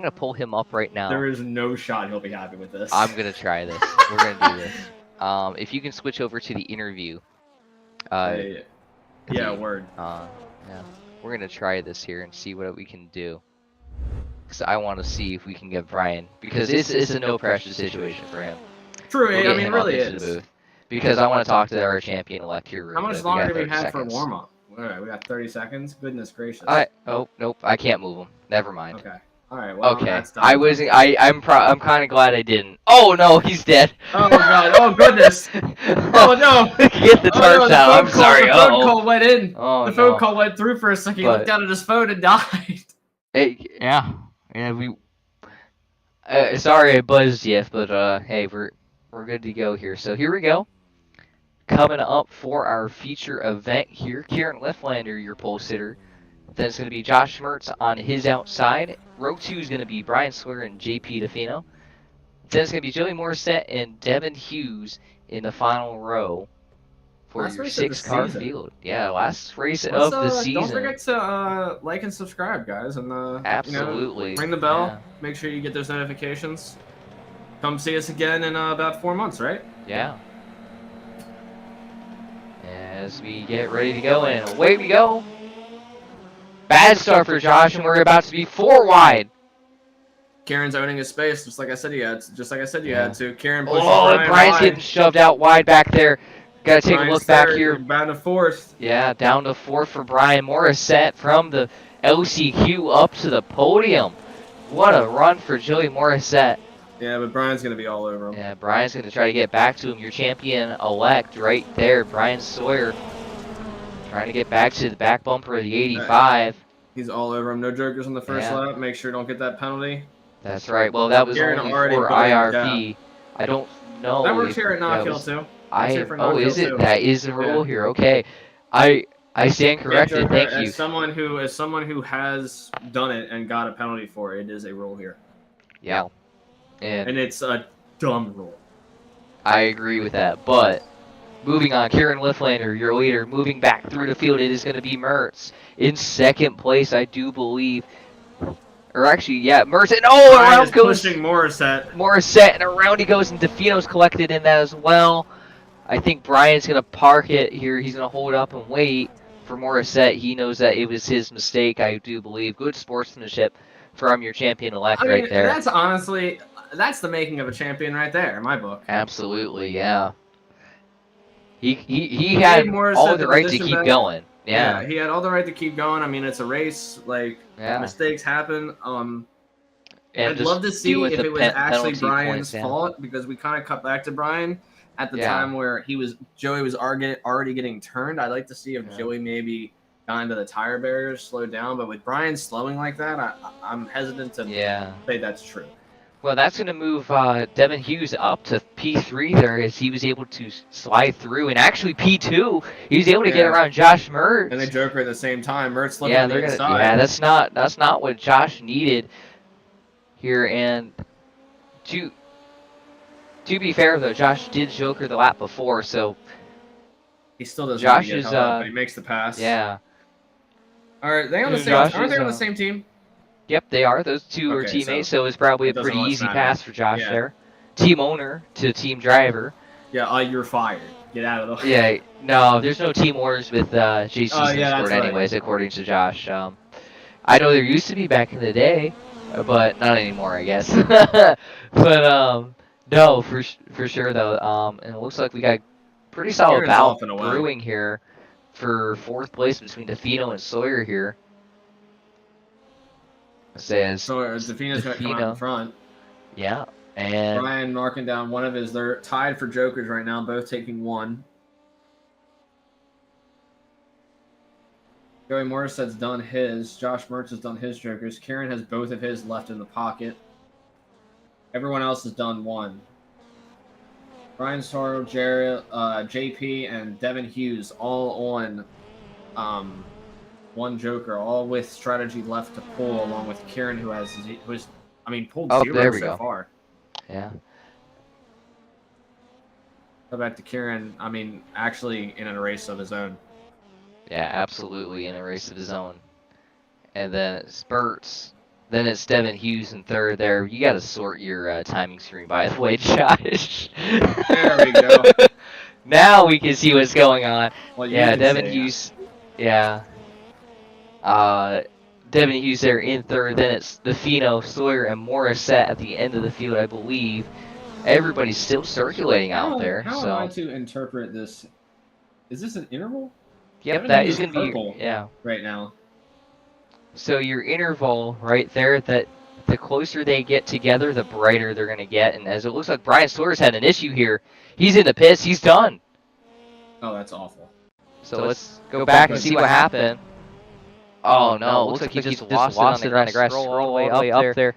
to pull him up right now. There is no shot he'll be happy with this. I'm going to try this. We're going to do this. If you can switch over to the interview. Yeah, word. Yeah. We're going to try this here and see what we can do. Because I want to see if we can get Brian. Because this is a no-pressure situation for him. True, We'll I get mean, it him up really into the is. booth. Because I want to talk to our champion-elect here. How much We longer got do we 30 have for seconds. warm-up? Alright, we got 30 seconds. Goodness gracious. Oh, nope. I can't move him. Never mind. Okay. Alright, well, Okay. that's done. I'm kind of glad I didn't. Oh, no, he's dead. Oh, God. Oh, goodness. Oh, no. Get the torch out. I'm sorry. The phone call went in. Oh, The phone no. call went through for a second. He But- looked down at his phone and died. Hey, yeah. Yeah, we... sorry I buzzed you, but, hey, we're good to go here. So here we go. Coming up for our feature event here, Kieran Lifflander, your pole sitter. Then it's going to be Josh Mertz on his outside. Row 2 is going to be Brian Sawyer and JP DeFino. Then it's going to be Joey Morissette and Devin Hughes in the final row for Last your race of the 6-car season. field. Yeah, last race Let's, of the season. Don't forget to like and subscribe, guys, and Absolutely. ring the bell. Yeah. Make sure you get those notifications. Come see us again in about 4 months, right? Yeah. As we get ready to go, and away we go. Bad start for Josh, and we're about to be 4 wide. Kieran's owning his space, just like I said he had. Just like I said you Yeah. had to. Kieran pushes Oh, and Brian Brian's wide. getting shoved out wide back there. Gotta take a look back third, here. Bound to fourth. Yeah, down to 4 for Brian Morissette from the LCQ up to the podium. What a run for Joey Morissette. Yeah, but Brian's gonna be all over him. Yeah, Brian's going to try to get back to him. Your champion-elect right there, Brian Sawyer. Trying to get back to the back bumper of the 85. He's all over him. No jokers on the first Yeah. lap. Make sure you don't get that penalty. That's right. Well, that was Kieran only already for put him IRP. I don't know. that works if here at that Knockhill was- too. Oh, is it? That is the rule here. Okay. I stand corrected. Thank you. As someone who has done it and got a penalty for it, it is a rule here, Yeah. And and it's a dumb rule. I agree with that. But moving on, Kieran Lifflander, your leader, moving back through the field. It is going to be Mertz in second place, I do believe. Or actually, yeah, Mertz. And Brian around is goes pushing Morissette. Morissette, and around he goes, and DeFino's collected in that as well. I think Brian's going to park it here. He's going to hold up and wait for Morissette. He knows that it was his mistake, I do believe. Good sportsmanship from your champion-elect I mean, right there. that's honestly, that's the making of a champion right there, in my book. Absolutely, yeah. He had Morissette all the the right to position keep back. going. Yeah. He had all the right to keep going. I mean, it's a race. Like, Yeah. mistakes happen. And I'd just love to see deal with if the it was penalty actually Brian's points, yeah. fault, because we kind of cut back to Brian at the Yeah. time where Joey was already getting turned. I'd like to see if Yeah. Joey maybe got into the tire barriers, slowed down. But with Brian slowing like that, I'm hesitant to Yeah. say that's true. Well, that's going to move Devin Hughes up to P3 there, as he was able to slide through. And actually, P2, he was able to get Yeah. around Josh Mertz. And they Joker at the same time. Mertz slipping Yeah, on the they're gonna. inside. Yeah, that's not what Josh needed here. And to be fair though, Josh did Joker the lap before, so He still doesn't Josh get is, held up, but he makes the pass. yeah. Are they on the same? Josh Aren't they is, on the same team? Yep, they are. Those two are Okay, teammates, so it's probably a it doesn't pretty much easy matter. pass for Josh Yeah. there. Team owner to team driver. Yeah. You're fired. Get out of the. Yeah, no, there's no team orders with JC Oh, yeah, Sport that's right. anyways, according to Josh. I know there used to be back in the day, but not anymore, I guess. But no, for sure though. And it looks like we got pretty solid Kieran's battle off and away. brewing here for 4th place between DeFino and Sawyer here. It says, So Defina's going to come out in Defino. front. yeah, and Brian marking down one of his. They're tied for jokers right now, both taking one. Joey Morissette's done his. Josh Mertz has done his jokers. Kieran has both of his left in the pocket. Everyone else has done one. Bryan, Sawyer, JP, and Devin Hughes all on one Joker, all with strategy left to pull, along with Kieran, who's pulled Oh, 0 there we so go. far. Yeah. Go back to Kieran. Actually in a race of his own. Yeah, absolutely in a race of his own. And then it spurts. Then it's Devin Hughes in third there. You got to sort your timing screen, by the way, Josh. There we go. Now we can see what's going on. Well, you Yeah, can Devin see. Hughes. Yeah. Devin Hughes there in third. Then it's the Fino, Sawyer, and Morissette at the end of the field, I believe. Everybody's still circulating out there. How So. am I to interpret this? Is this an interval? Yep, Devin that Hughes is going to be purple yeah. right now. So your interval right there, that the closer they get together, the brighter they're going to get. And as it looks like Bryan Sawyer's had an issue here. He's in the pits. He's done. Oh, that's awful. So let's go back and see what happened. Oh no, looks like he just lost it on the grass. Scroll all the way up there.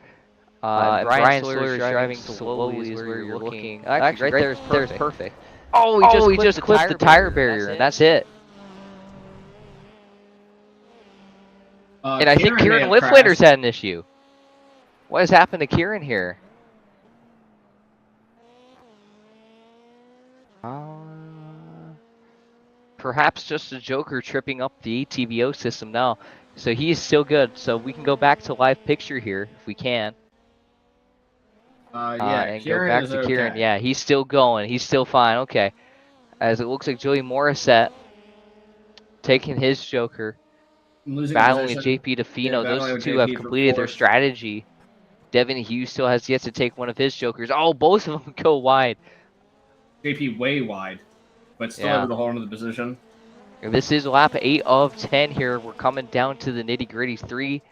And Bryan Sawyer's driving slowly is where you're looking. Actually, right there's perfect. Oh, he just clipped the tire barrier, and that's it. And I think Kieran Lifflander's had an issue. What has happened to Kieran here? Perhaps just a Joker tripping up the ATVO system now. So he is still good. So we can go back to live picture here if we can. And Kieran go back is to okay. Kieran. Yeah, he's still going. He's still fine. Okay. As it looks like Joey Morissette taking his Joker. Battling with JP DeFino. Those two have completed their strategy. Devin Hughes still has yet to take one of his Jokers. Oh, both of them go wide. JP way wide, but still able to hold on to the position. And this is lap 8 of 10 here. We're coming down to the nitty-gritty. 3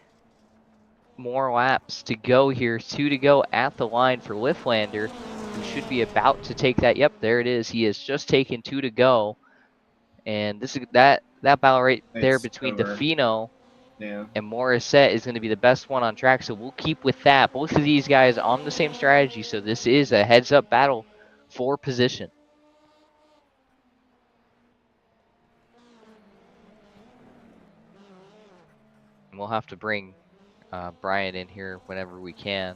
more laps to go here. 2 to go at the line for Lifflander, who should be about to take that. Yep, there it is. He has just taken 2 to go. And this is that battle right there between DeFino and Morissette is going to be the best one on track. So we'll keep with that. Both of these guys on the same strategy. So this is a heads-up battle for position. And we'll have to bring Bryan in here whenever we can.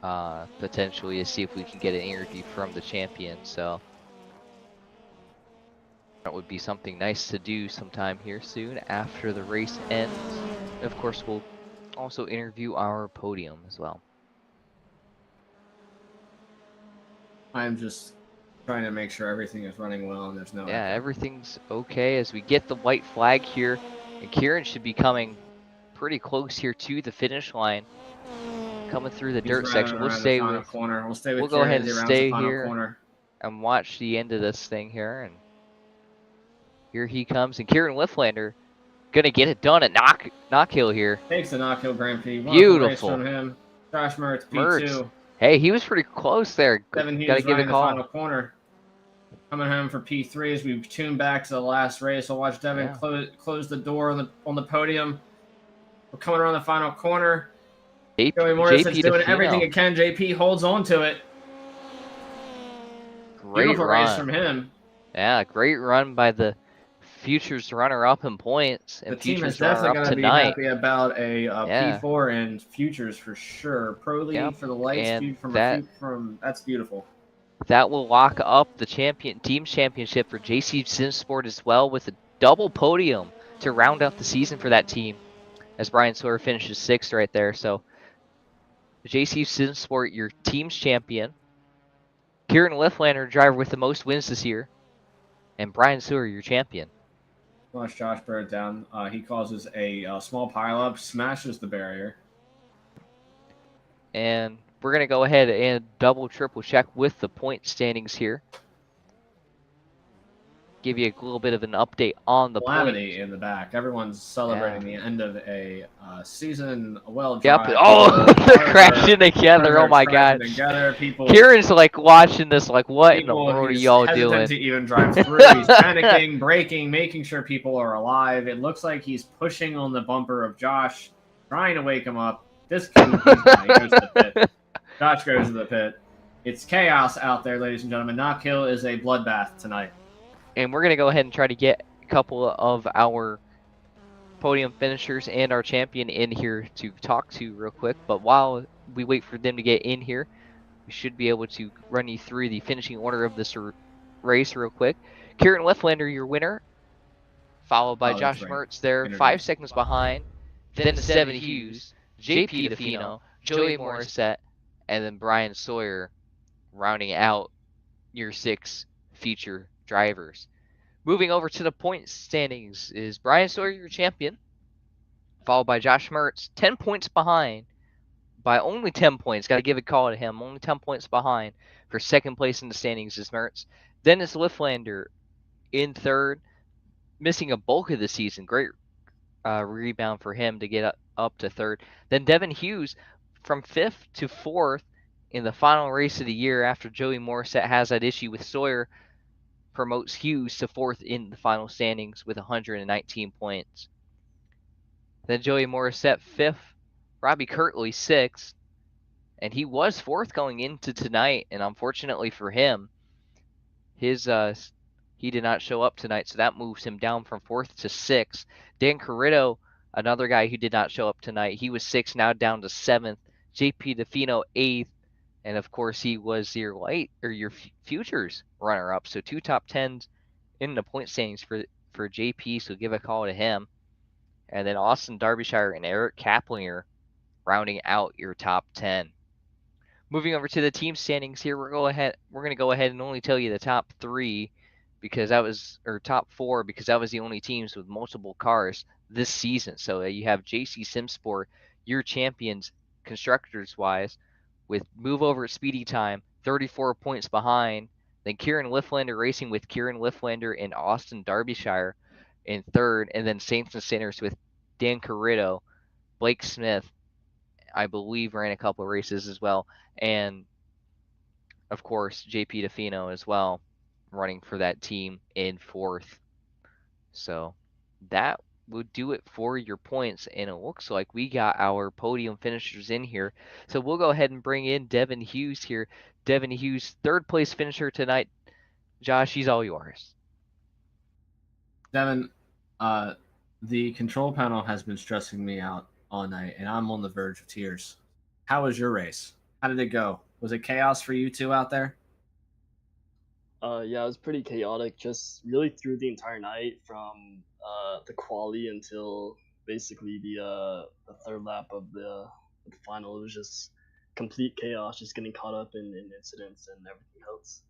Potentially to see if we can get an interview from the champion. So that would be something nice to do sometime here soon after the race ends. And of course, we'll also interview our podium as well. I'm just trying to make sure everything is running well and there's no... Yeah, everything's okay as we get the white flag here. And Kieran should be coming pretty close here to the finish line. Coming through the dirt section. We'll stay with we'll go ahead and stay here and watch the end of this thing here. And here he comes. And Kieran Lifflander gonna get it done at Knockhill here. Takes the Knockhill Grand Prix. Beautiful. From him. Josh Mertz, P2. Hey, he was pretty close there. Devin Hughes gotta give it a call. The final corner. Coming home for P3 as we tune back to the last race. I'll watch Devin close the door on the podium. We're coming around the final corner. Joey Morris is doing everything he can. JP holds on to it. Great run. Race from him. Yeah, great run by the Futures runner-up in points. And the team Futures is definitely going to be happy about a yeah. P4 and Futures for sure. Pro League for the light speed from that's beautiful. That will lock up the team's championship for JC Sim Sport as well, with a double podium to round out the season for that team, as Bryan Sawyer finishes 6th right there. So JC Sim Sport, your team's champion. Kieran Lifflander, driver with the most wins this year. And Bryan Sawyer, your champion. Watch Josh Bird down. He causes a small pileup, smashes the barrier. And we're going to go ahead and triple check with the point standings here. Give you a little bit of an update on the calamity in the back. Everyone's celebrating the end of a season. Well, yep. Oh, they're crashing together. Oh my god. Kieran's like watching this, like, what in the world are y'all doing? To even drive through. He's panicking, braking, making sure people are alive. It looks like he's pushing on the bumper of Josh, trying to wake him up. This goes to the pit. Josh goes to the pit. It's chaos out there, ladies and gentlemen. Knockhill is a bloodbath tonight. And we're going to go ahead and try to get a couple of our podium finishers and our champion in here to talk to real quick. But while we wait for them to get in here, we should be able to run you through the finishing order of this race real quick. Kieran Lifflander, your winner, followed by Josh Mertz there, 5 seconds behind. Then Devin Hughes, JP DeFino, Joey Morissette, and then Bryan Sawyer rounding out your 6 feature drivers. Moving over to the point standings is Bryan Sawyer, your champion, followed by Josh Mertz, 10 points behind, by only 10 points. Got to give a call to him. Only 10 points behind for second place in the standings is Mertz. Then it's Lifflander in third, missing a bulk of the season. Great rebound for him to get up to third. Then Devin Hughes from 5th to 4th in the final race of the year after Joey Morissette has that issue with Sawyer, promotes Hughes to 4th in the final standings with 119 points. Then Joey Morissette 5th, Robbie Kirtley 6th, and he was 4th going into tonight, and unfortunately for him, he did not show up tonight, so that moves him down from 4th to 6th. Dan Carrito, another guy who did not show up tonight, he was 6th, now down to 7th. JP DeFino 8th, and of course he was your futures runner-up, so 2 top 10s in the point standings for JP, so give a call to him. And then Austin Derbyshire and Eric Kaplinger rounding out your top 10. Moving over to the team standings here, we're going to go ahead and only tell you the top 3 because that was, or top 4, because that was the only teams with multiple cars this season. So you have JC Simsport, your champions constructors wise, with move over at Speedy Time, 34 points behind. Then Kieran Lifflander racing with Kieran Lifflander and Austin Derbyshire in third, and then Saints and Sinners with Dan Carrito, Blake Smith, I believe ran a couple of races as well, and of course JP DeFino as well, running for that team in 4th. So that would do it for your points, and it looks like we got our podium finishers in here. So we'll go ahead and bring in Devin Hughes here. Devin Hughes, 3rd place finisher tonight. Josh, he's all yours. Devin, the control panel has been stressing me out all night, and I'm on the verge of tears. How was your race? How did it go? Was it chaos for you two out there? Yeah, it was pretty chaotic, just really through the entire night, from the quali until basically the 3rd lap of the final. It was just complete chaos, just getting caught up in incidents and everything else.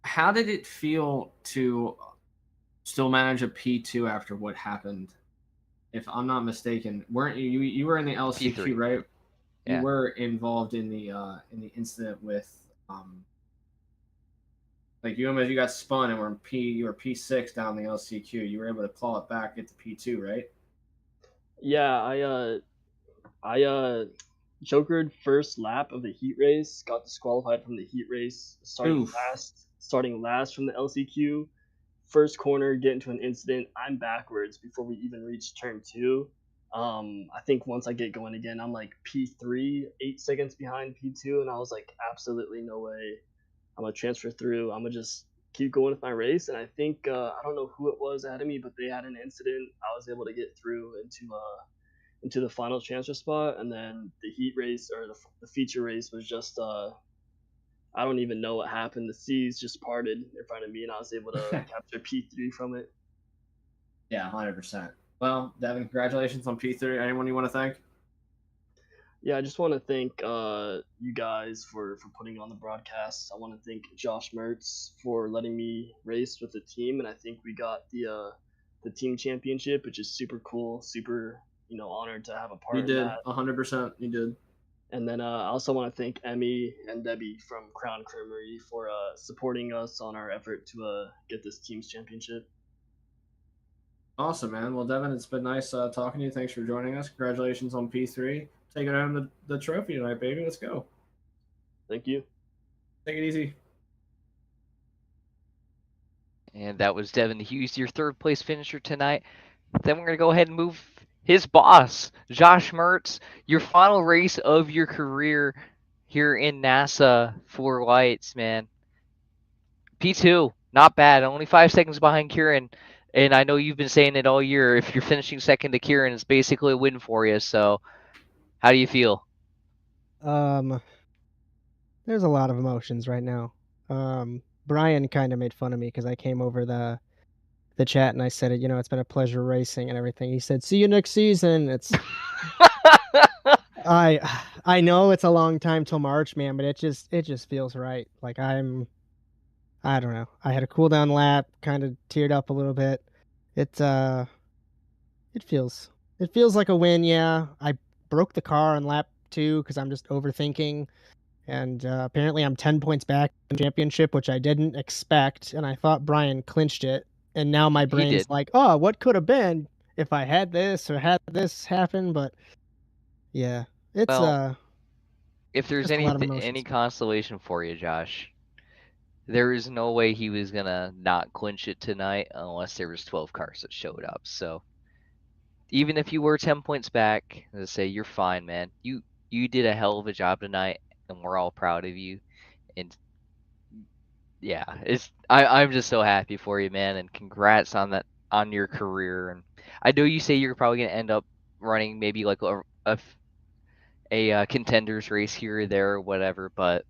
How did it feel to still manage a P2 after what happened? If I'm not mistaken, weren't you were in the LCQ, P3. right? Yeah. You were involved in the incident with like you got spun and you were P6 down the LCQ. You were able to claw it back, get to P2, right? Yeah, I jokered first lap of the heat race, got disqualified from the heat race, starting last from the LCQ. First corner, get into an incident. I'm backwards before we even reach turn 2. I think once I get going again, I'm like P3, 8 seconds behind P2, and I was like, absolutely no way. I'm gonna transfer through. I'm gonna just keep going with my race. And I think I don't know who it was ahead of me, but they had an incident. I was able to get through into the final transfer spot, and then the heat race or the feature race was just I don't even know what happened. The seas just parted in front of me, and I was able to capture P3 from it. Yeah, 100%. Well, Devin, congratulations on P3. Anyone you want to thank? Yeah, I just want to thank you guys for putting on the broadcast. I want to thank Josh Mertz for letting me race with the team, and I think we got the team championship, which is super cool. Super, honored to have a part. You of did, that. 100%. You did. And then I also want to thank Emmy and Debbie from Crown Creamery for supporting us on our effort to get this team's championship. Awesome, man. Well, Devin, it's been nice talking to you. Thanks for joining us. Congratulations on P3. Taking home the trophy tonight, baby. Let's go. Thank you. Take it easy. And that was Devin Hughes, your 3rd place finisher tonight. Then we're going to go ahead and move his boss, Josh Mertz, your final race of your career here in NASA for lights, man. P2, not bad. Only 5 seconds behind Kieran. And I know you've been saying it all year. If you're finishing second to Kieran, it's basically a win for you. So, how do you feel? There's a lot of emotions right now. Bryan kind of made fun of me because I came over the chat and I said, it's been a pleasure racing and everything. He said, "See you next season." I know it's a long time till March, man, but it just feels right. Like I don't know. I had a cool down lap, kind of teared up a little bit. It feels like a win. Yeah, I broke the car on lap 2 because I'm just overthinking. And apparently I'm 10 points back in the championship, which I didn't expect. And I thought Bryan clinched it. And now my He brain's did. like, oh, what could have been if I had this or had this happen? But yeah, it's Well, if there's just a lot of any emotions. consolation for you, Josh, there is no way he was gonna not clinch it tonight unless there was 12 cars that showed up. So even if you were 10 points back, let's say you're fine, man. You did a hell of a job tonight, and we're all proud of you. And yeah, I'm just so happy for you, man, and congrats on your career. And I know you say you're probably gonna end up running maybe like a contenders race here or there or whatever, but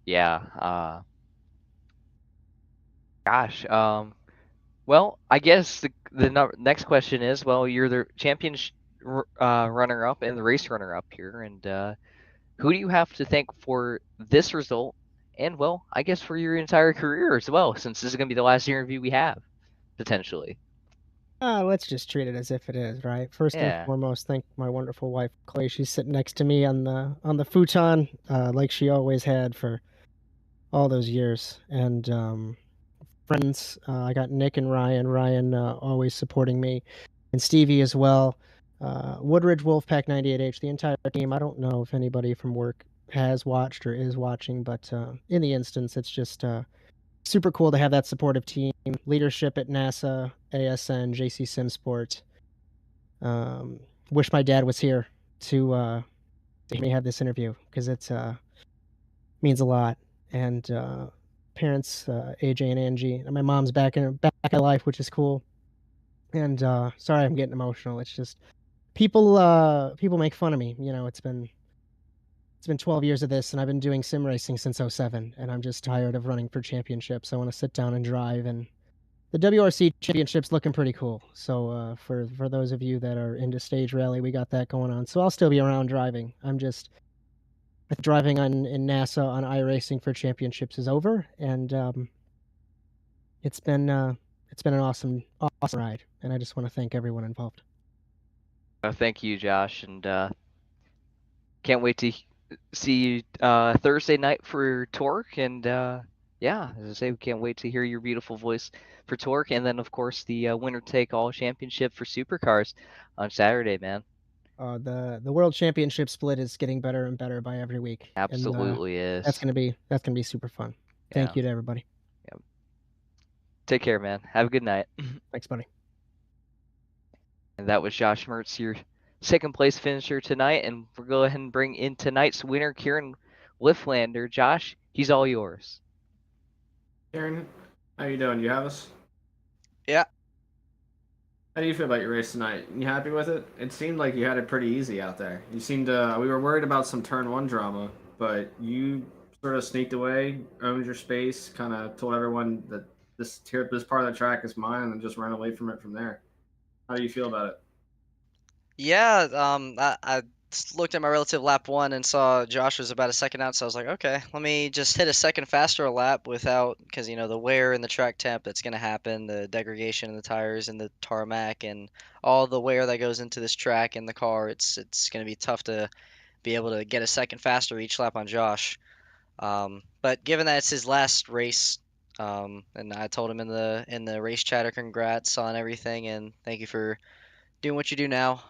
yeah, gosh, well, I guess the next question is, well, you're the champion runner up and the race runner up here, and who do you have to thank for this result? And well, I guess for your entire career as well, since this is gonna be the last interview we have potentially. Let's just treat it as if it is, right? First and Yeah. foremost, thank my wonderful wife, Clay. She's sitting next to me on the futon, like she always had for all those years. And friends, I got Nick and Ryan. Ryan always supporting me, and Stevie as well. Woodridge Wolfpack 98H, the entire team. I don't know if anybody from work has watched or is watching, but in the instance, it's just super cool to have that supportive team, leadership at NASA, ASN, JC Simsport. Wish my dad was here to hear me have this interview because it means a lot. And parents, AJ and Angie, and my mom's back in life, which is cool. And sorry, I'm getting emotional. It's just people make fun of me. It's been 12 years of this, and I've been doing sim racing since '07, and I'm just tired of running for championships. I want to sit down and drive, and the WRC championship's looking pretty cool. So for those of you that are into stage rally, we got that going on. So I'll still be around driving. I'm just driving in NASA on iRacing for championships is over, and it's been an awesome ride, and I just want to thank everyone involved. Thank you, Josh, and can't wait to see you Thursday night for Torque, and yeah, as I say, we can't wait to hear your beautiful voice for Torque, and then of course the winner take all championship for supercars on Saturday, man. The world championship split is getting better and better by every week, and Absolutely that's is. gonna be super fun. Thank Yeah. you to everybody. Yeah. Take care, man. Have a good night. Thanks, buddy. And that was Josh Mertz, your second place finisher tonight, and we'll go ahead and bring in tonight's winner, Kieran Lifflander. Josh, he's all yours. Kieran, how you doing? You have us? Yeah. How do you feel about your race tonight? You happy with it? It seemed like you had it pretty easy out there. You seemed we were worried about some turn one drama, but you sort of sneaked away, owned your space, kind of told everyone that this part of the track is mine, and just ran away from it from there. How do you feel about it? Yeah, I looked at my relative lap 1 and saw Josh was about a second out, so I was like, okay, let me just hit a second faster lap without, because the wear and the track temp that's going to happen, the degradation in the tires and the tarmac and all the wear that goes into this track and the car, it's going to be tough to be able to get a second faster each lap on Josh. But given that it's his last race, and I told him in the race chatter, congrats on everything and thank you for doing what you do now.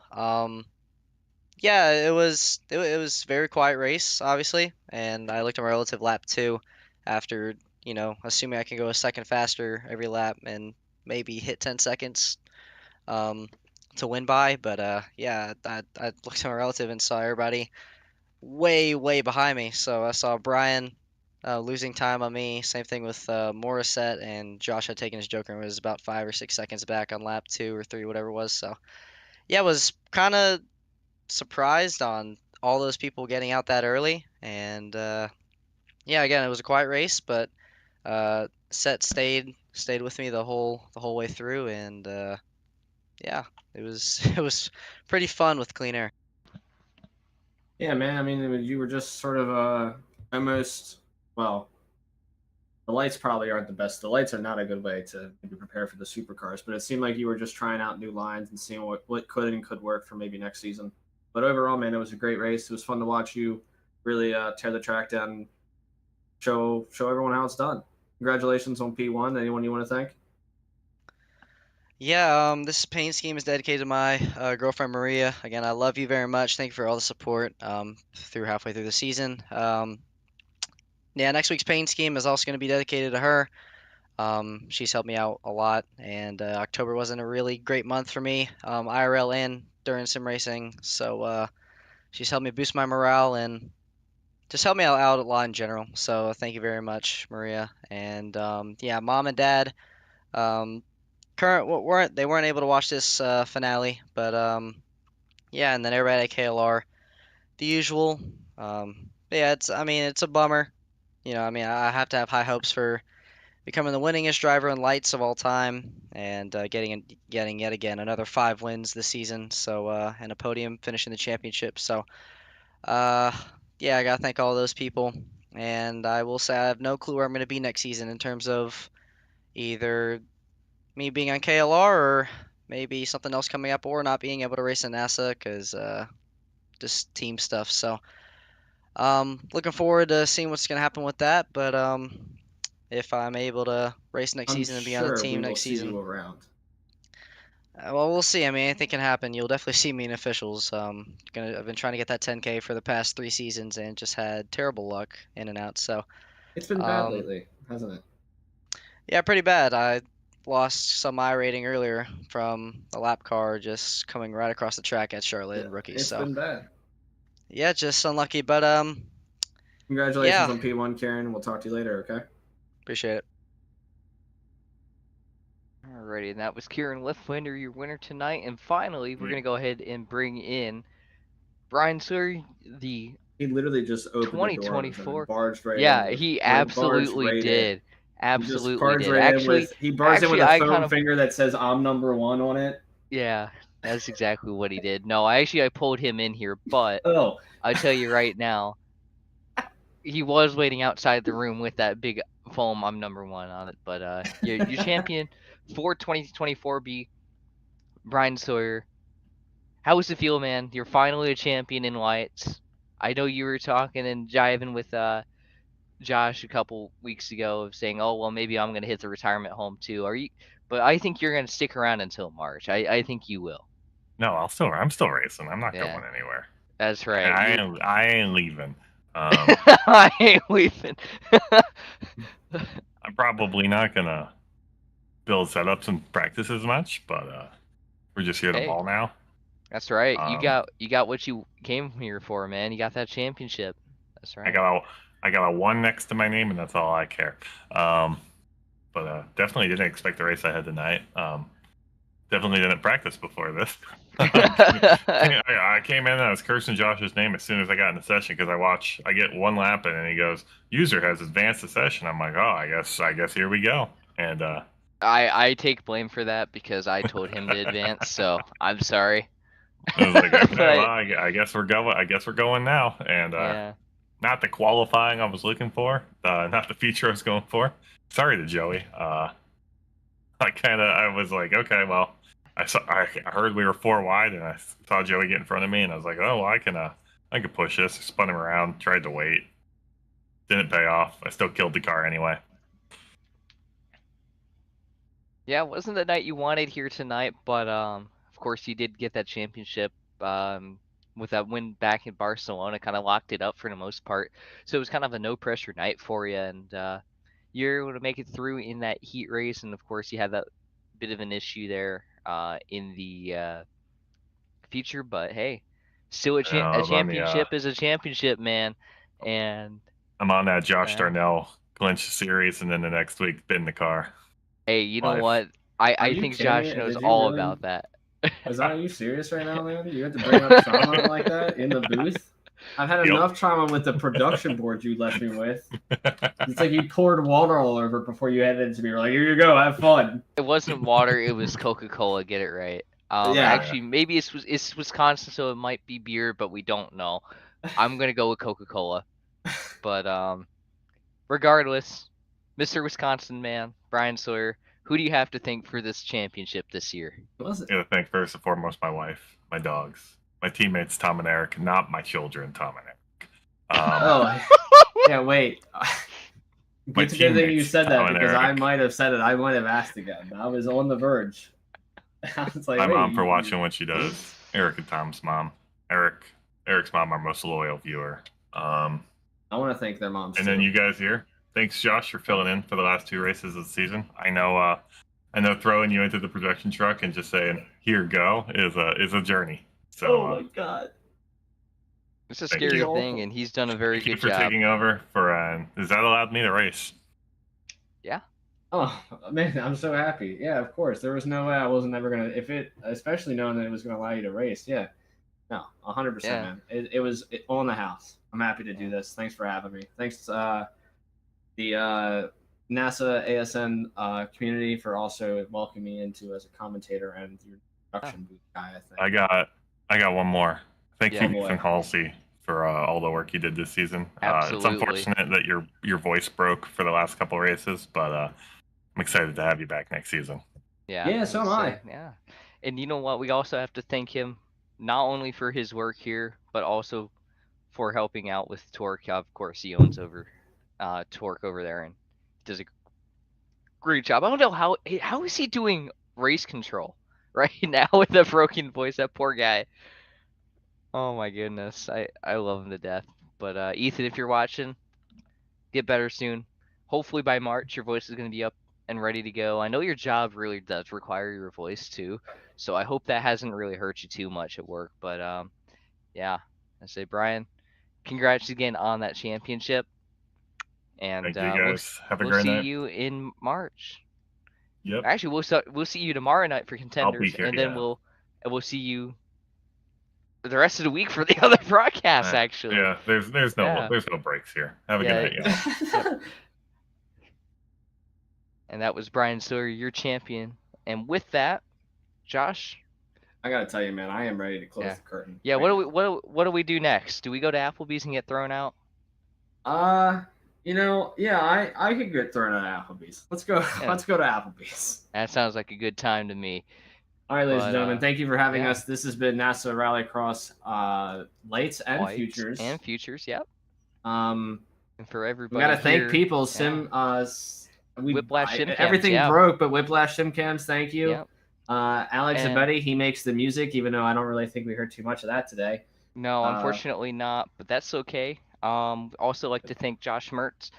Yeah, it was very quiet race, obviously, and I looked at my relative lap 2 after assuming I can go a second faster every lap and maybe hit 10 seconds to win by. But yeah, I looked at my relative and saw everybody way behind me. So I saw Bryan losing time on me. Same thing with Morissette, and Josh had taken his Joker and was about 5 or 6 seconds back on lap 2 or 3, whatever it was. So yeah, I was kind of surprised on all those people getting out that early. And yeah, again, it was a quiet race, but Set stayed with me the whole way through, and yeah, it was it was pretty fun with clean air. Yeah, man. I mean, you were just sort of almost, well, the lights probably aren't the best. The lights are not a good way to maybe prepare for the supercars, but it seemed like you were just trying out new lines and seeing what could and could work for maybe next season. But overall, man, it was a great race. It was fun to watch you really tear the track down and show everyone how it's done. Congratulations on P1. Anyone you want to thank? Yeah, this paint scheme is dedicated to my girlfriend Maria. Again, I love you very much. Thank you for all the support through halfway through the season. Yeah, next week's paint scheme is also going to be dedicated to her. She's helped me out a lot, and October wasn't a really great month for me, IRL and during sim racing. So she's helped me boost my morale and just helped me out a lot in general. So thank you very much, Maria. And yeah, mom and dad. They weren't able to watch this finale, but yeah, and then everybody at KLR, the usual. Yeah, it's a bummer. I have to have high hopes for becoming the winningest driver in lights of all time, and getting yet again another 5 wins this season. So and a podium, finishing the championship. So uh, yeah, I gotta thank all those people, and I will say I have no clue where I'm gonna be next season in terms of either me being on KLR or maybe something else coming up, or not being able to race in NASA because just team stuff. So looking forward to seeing what's gonna happen with that. But if I'm able to race next I'm season and be on the sure we team will next see season, you around. well, we'll see. I mean, anything can happen. You'll definitely see me in officials. I've been trying to get that 10K for the past 3 seasons and just had terrible luck in and out. So It's been bad um, lately, hasn't it? yeah, pretty bad. I lost some I rating earlier from a lap car just coming right across the track at Charlotte Yeah, and rookie. it's So been bad. yeah, just unlucky. But Congratulations yeah, on P1, Karen. We'll talk to you later, okay? appreciate it. Alrighty, and that was Kieran Liftwinder, your winner tonight. And finally, we're gonna go ahead and bring in Bryan Sawyer, the He literally just opened the door on us and then 2024. barged right in Yeah, with he barged absolutely right in. did. He just Absolutely barged did. right in with he barged in with a I kind foam of, finger that says I'm number one on it. yeah, that's exactly what he did. No, I pulled him in here, but Oh, I'll tell you right now, he was waiting outside the room with that big foam "I'm number one" on it. But your champion for 2024 Bryan Sawyer. How was it feel, man? You're finally a champion in whites. I know you were talking and jiving with Josh a couple weeks ago of saying, "Oh, well, maybe I'm gonna hit the retirement home too." Are you? But I think you're gonna stick around until March. I think you will. No, I'm still racing. I'm not Yeah, going anywhere. that's I, right. I ain't I ain't leaving. I ain't leaving. I'm probably not gonna build setups and practice as much, but we're just here to Hey, ball now. that's right. You Um, got what you came here for, man. You got that championship. That's I right. got a one next to my name, and that's all I care. But definitely didn't expect the race I had tonight. Definitely didn't practice before this. I came in and I was cursing Josh's name as soon as I got in the session because I get one lap in and he goes, "User has advanced the session." I'm like, "Oh, I guess here we go." And I take blame for that because I told him to advance, so I'm sorry. I was like, "Okay, But well, I guess we're going. I guess we're going now." And yeah. not the qualifying I was looking for, not the feature I was going for. Sorry to Joey. I was like, okay, well, I heard we were 4 wide, and I saw Joey get in front of me, and I was like, oh, well, I can push this. Spun him around, tried to wait, didn't pay off. I still killed the car anyway. Yeah, it wasn't the night you wanted here tonight, but of course you did get that championship with that win back in Barcelona, kind of locked it up for the most part. So it was kind of a no pressure night for you, and you're able to make it through in that heat race, and of course you had that bit of an issue there in the feature, but hey, Still, a I know, I'm on the, championship is a championship, man. And I'm on that Josh Yeah. Darnell clinch series, and then the next week been in the car. hey, you know Life. what? Are I you think kidding Josh me? knows Did you all really- about that. Are you serious right now, man? You had to bring up trauma like that in the booth? I've had Yep. enough trauma with the production board you left me with. It's like you poured water all over it before you handed it to me. You're like, here you go, have fun. It wasn't water, it was Coca-Cola, get it right. Yeah. Actually, maybe it's Wisconsin, so it might be beer, but we don't know. I'm gonna go with Coca-Cola. But regardless, Mr. Wisconsin man, Bryan Sawyer, who do you have to thank for this championship this year? I gotta thank first and foremost my wife, my dogs, my teammates Tom and Eric, not my children Tom and Eric. Oh, yeah, wait. My It's a good thing you teammates, said that Tom and because I Eric. might have said it. I might have asked again. I was on the verge. I was like, My wait, mom for you- watching what she does. Eric and Tom's mom. Eric's mom, our most loyal viewer. I want to thank their moms. And too. then you guys here. Thanks, Josh, for filling in for the last 2 races of the season. I know throwing you into the production truck and just saying "here go" is a journey. So Oh my god. It's a Thank scary you. thing, and he's done a very thank you good for job. taking over for. Is that allowed me to race? Oh man, I'm so happy. Yeah, of course. There was no way I wasn't ever gonna especially knowing that it was gonna allow you to race. Yeah. No, 100%, Yeah. man. It was on the house. I'm happy to do this. Thanks for having me. Thanks the NASA ASN community for also welcoming me into as a commentator and your production booth guy. I think. I got one more. Thank Yeah. you, Ethan Halsey, for all the work you did this season. It's Absolutely. unfortunate that your voice broke for the last couple races, but I'm excited to have you back next season. Yeah. Yeah, so am I. Yeah. And you know what? We also have to thank him not only for his work here, but also for helping out with Torque. Of course, he owns Torque over there and does a great job. I don't know how is he doing race control right now with a broken voice. That poor guy. Oh my goodness, I love him to death. But Ethan, if you're watching, get better soon. Hopefully by March, your voice is going to be up and ready to go. I know your job really does require your voice too, so I hope that hasn't really hurt you too much at work. But yeah, I say, Bryan, congrats again on that championship, and Thank you guys. Have a we'll great see night. you in March. Yep. Actually, we'll see you tomorrow night for contenders, here, and then yeah. we'll see you the rest of the week for the other broadcasts. Actually, Yeah, there's Yeah. no breaks here. Have a Yeah. good night, y'all. And that was Bryan Sawyer, your champion. And with that, Josh. I gotta tell you, man, I am ready to close Yeah. the curtain. Yeah, right what do we do next? Do we go to Applebee's and get thrown out? now. Yeah, I could get thrown at Applebee's. Let's go. Yeah. Let's go to Applebee's. That sounds like a good time to me. All right, ladies But, and gentlemen, thank you for having yeah. us. This has been NASA Rallycross lights and Lights futures. and futures, yep. And for we everybody gotta thank here, people. yeah. Whiplash Sim Cams, everything yeah. broke, but Whiplash Sim Cams. Thank you. Yep. Alex And- and Betty, he makes the music, even though I don't really think we heard too much of that today. No, unfortunately not, but that's okay. Also like to thank Josh Mertz,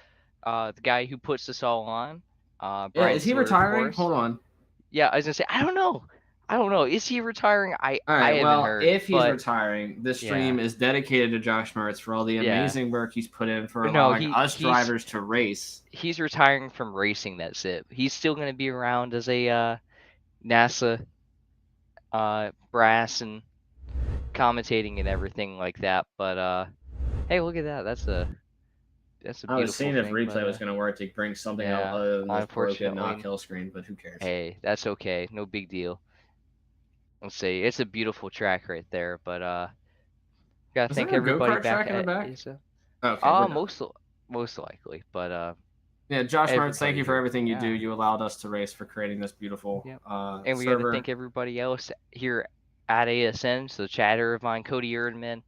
the guy who puts this all on. Yeah, Bryan is he Sawyer, of retiring? course. Hold on. Yeah, I was gonna say I don't know. Is he retiring? I All right. haven't Well, heard. if he's but retiring, this stream is dedicated to Josh Mertz for all the Yeah. amazing work he's put in for No, allowing us he's- drivers to race. he's retiring from racing. That's it. He's still gonna be around as a NASA brass and commentating and everything like that. But hey, look at that. That's a beautiful I was seeing if thing, replay but, was going to work to bring something yeah, else other than this broken unfortunately. Knockhill screen, but who cares? Hey, that's okay. No big deal. Let's see. It's a beautiful track right there. But gotta Was thank there a everybody go-kart back track in the at back? ASA. Okay. we're done. Most likely. But Yeah, Josh Mertz, thank everybody you for here. everything you Yeah. do. You allowed us to race for creating this beautiful Yep. server. And we got to thank everybody else here at ASN. So Chad Irvine, Cody Erdman,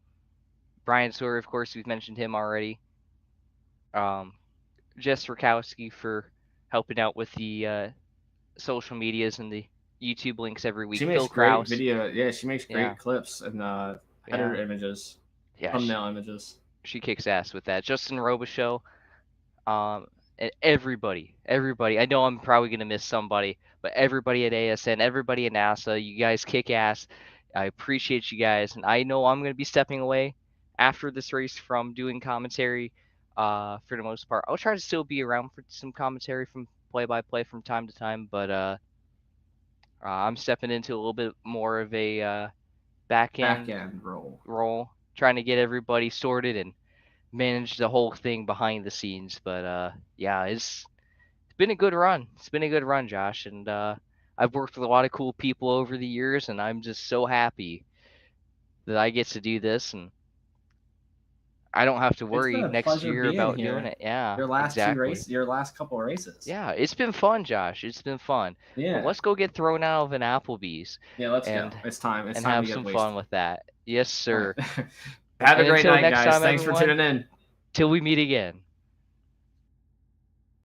Bryan Sawyer, of course, we've mentioned him already. Jess Rakowski for helping out with the social medias and the YouTube links every week. She makes Phil great Kraus. video. Yeah, she makes great Yeah. clips and header Yeah. images, Yeah, thumbnail images. she kicks ass with that. Justin Robichaux, and everybody. I know I'm probably gonna miss somebody, but everybody at ASN, everybody at NASA, you guys kick ass. I appreciate you guys, and I know I'm going to be stepping away after this race from doing commentary. For the most part, I'll try to still be around for some commentary from play-by-play from time to time, but I'm stepping into a little bit more of a back end role, trying to get everybody sorted and manage the whole thing behind the scenes. But yeah, it's been a good run. It's been a good run, Josh, and I've worked with a lot of cool people over the years, and I'm just so happy that I get to do this, and I don't have to worry next year about doing it. Yeah, Your last exactly. two races, your last couple of races. Yeah, it's been fun, Josh. It's been fun. Yeah. But let's go get thrown out of an Applebee's. Yeah, let's go. It's time. It's and time have to get some wasted. fun with that. Yes, sir. Have a great until night, next guys. time, Thanks for everyone, tuning in. Till we meet again.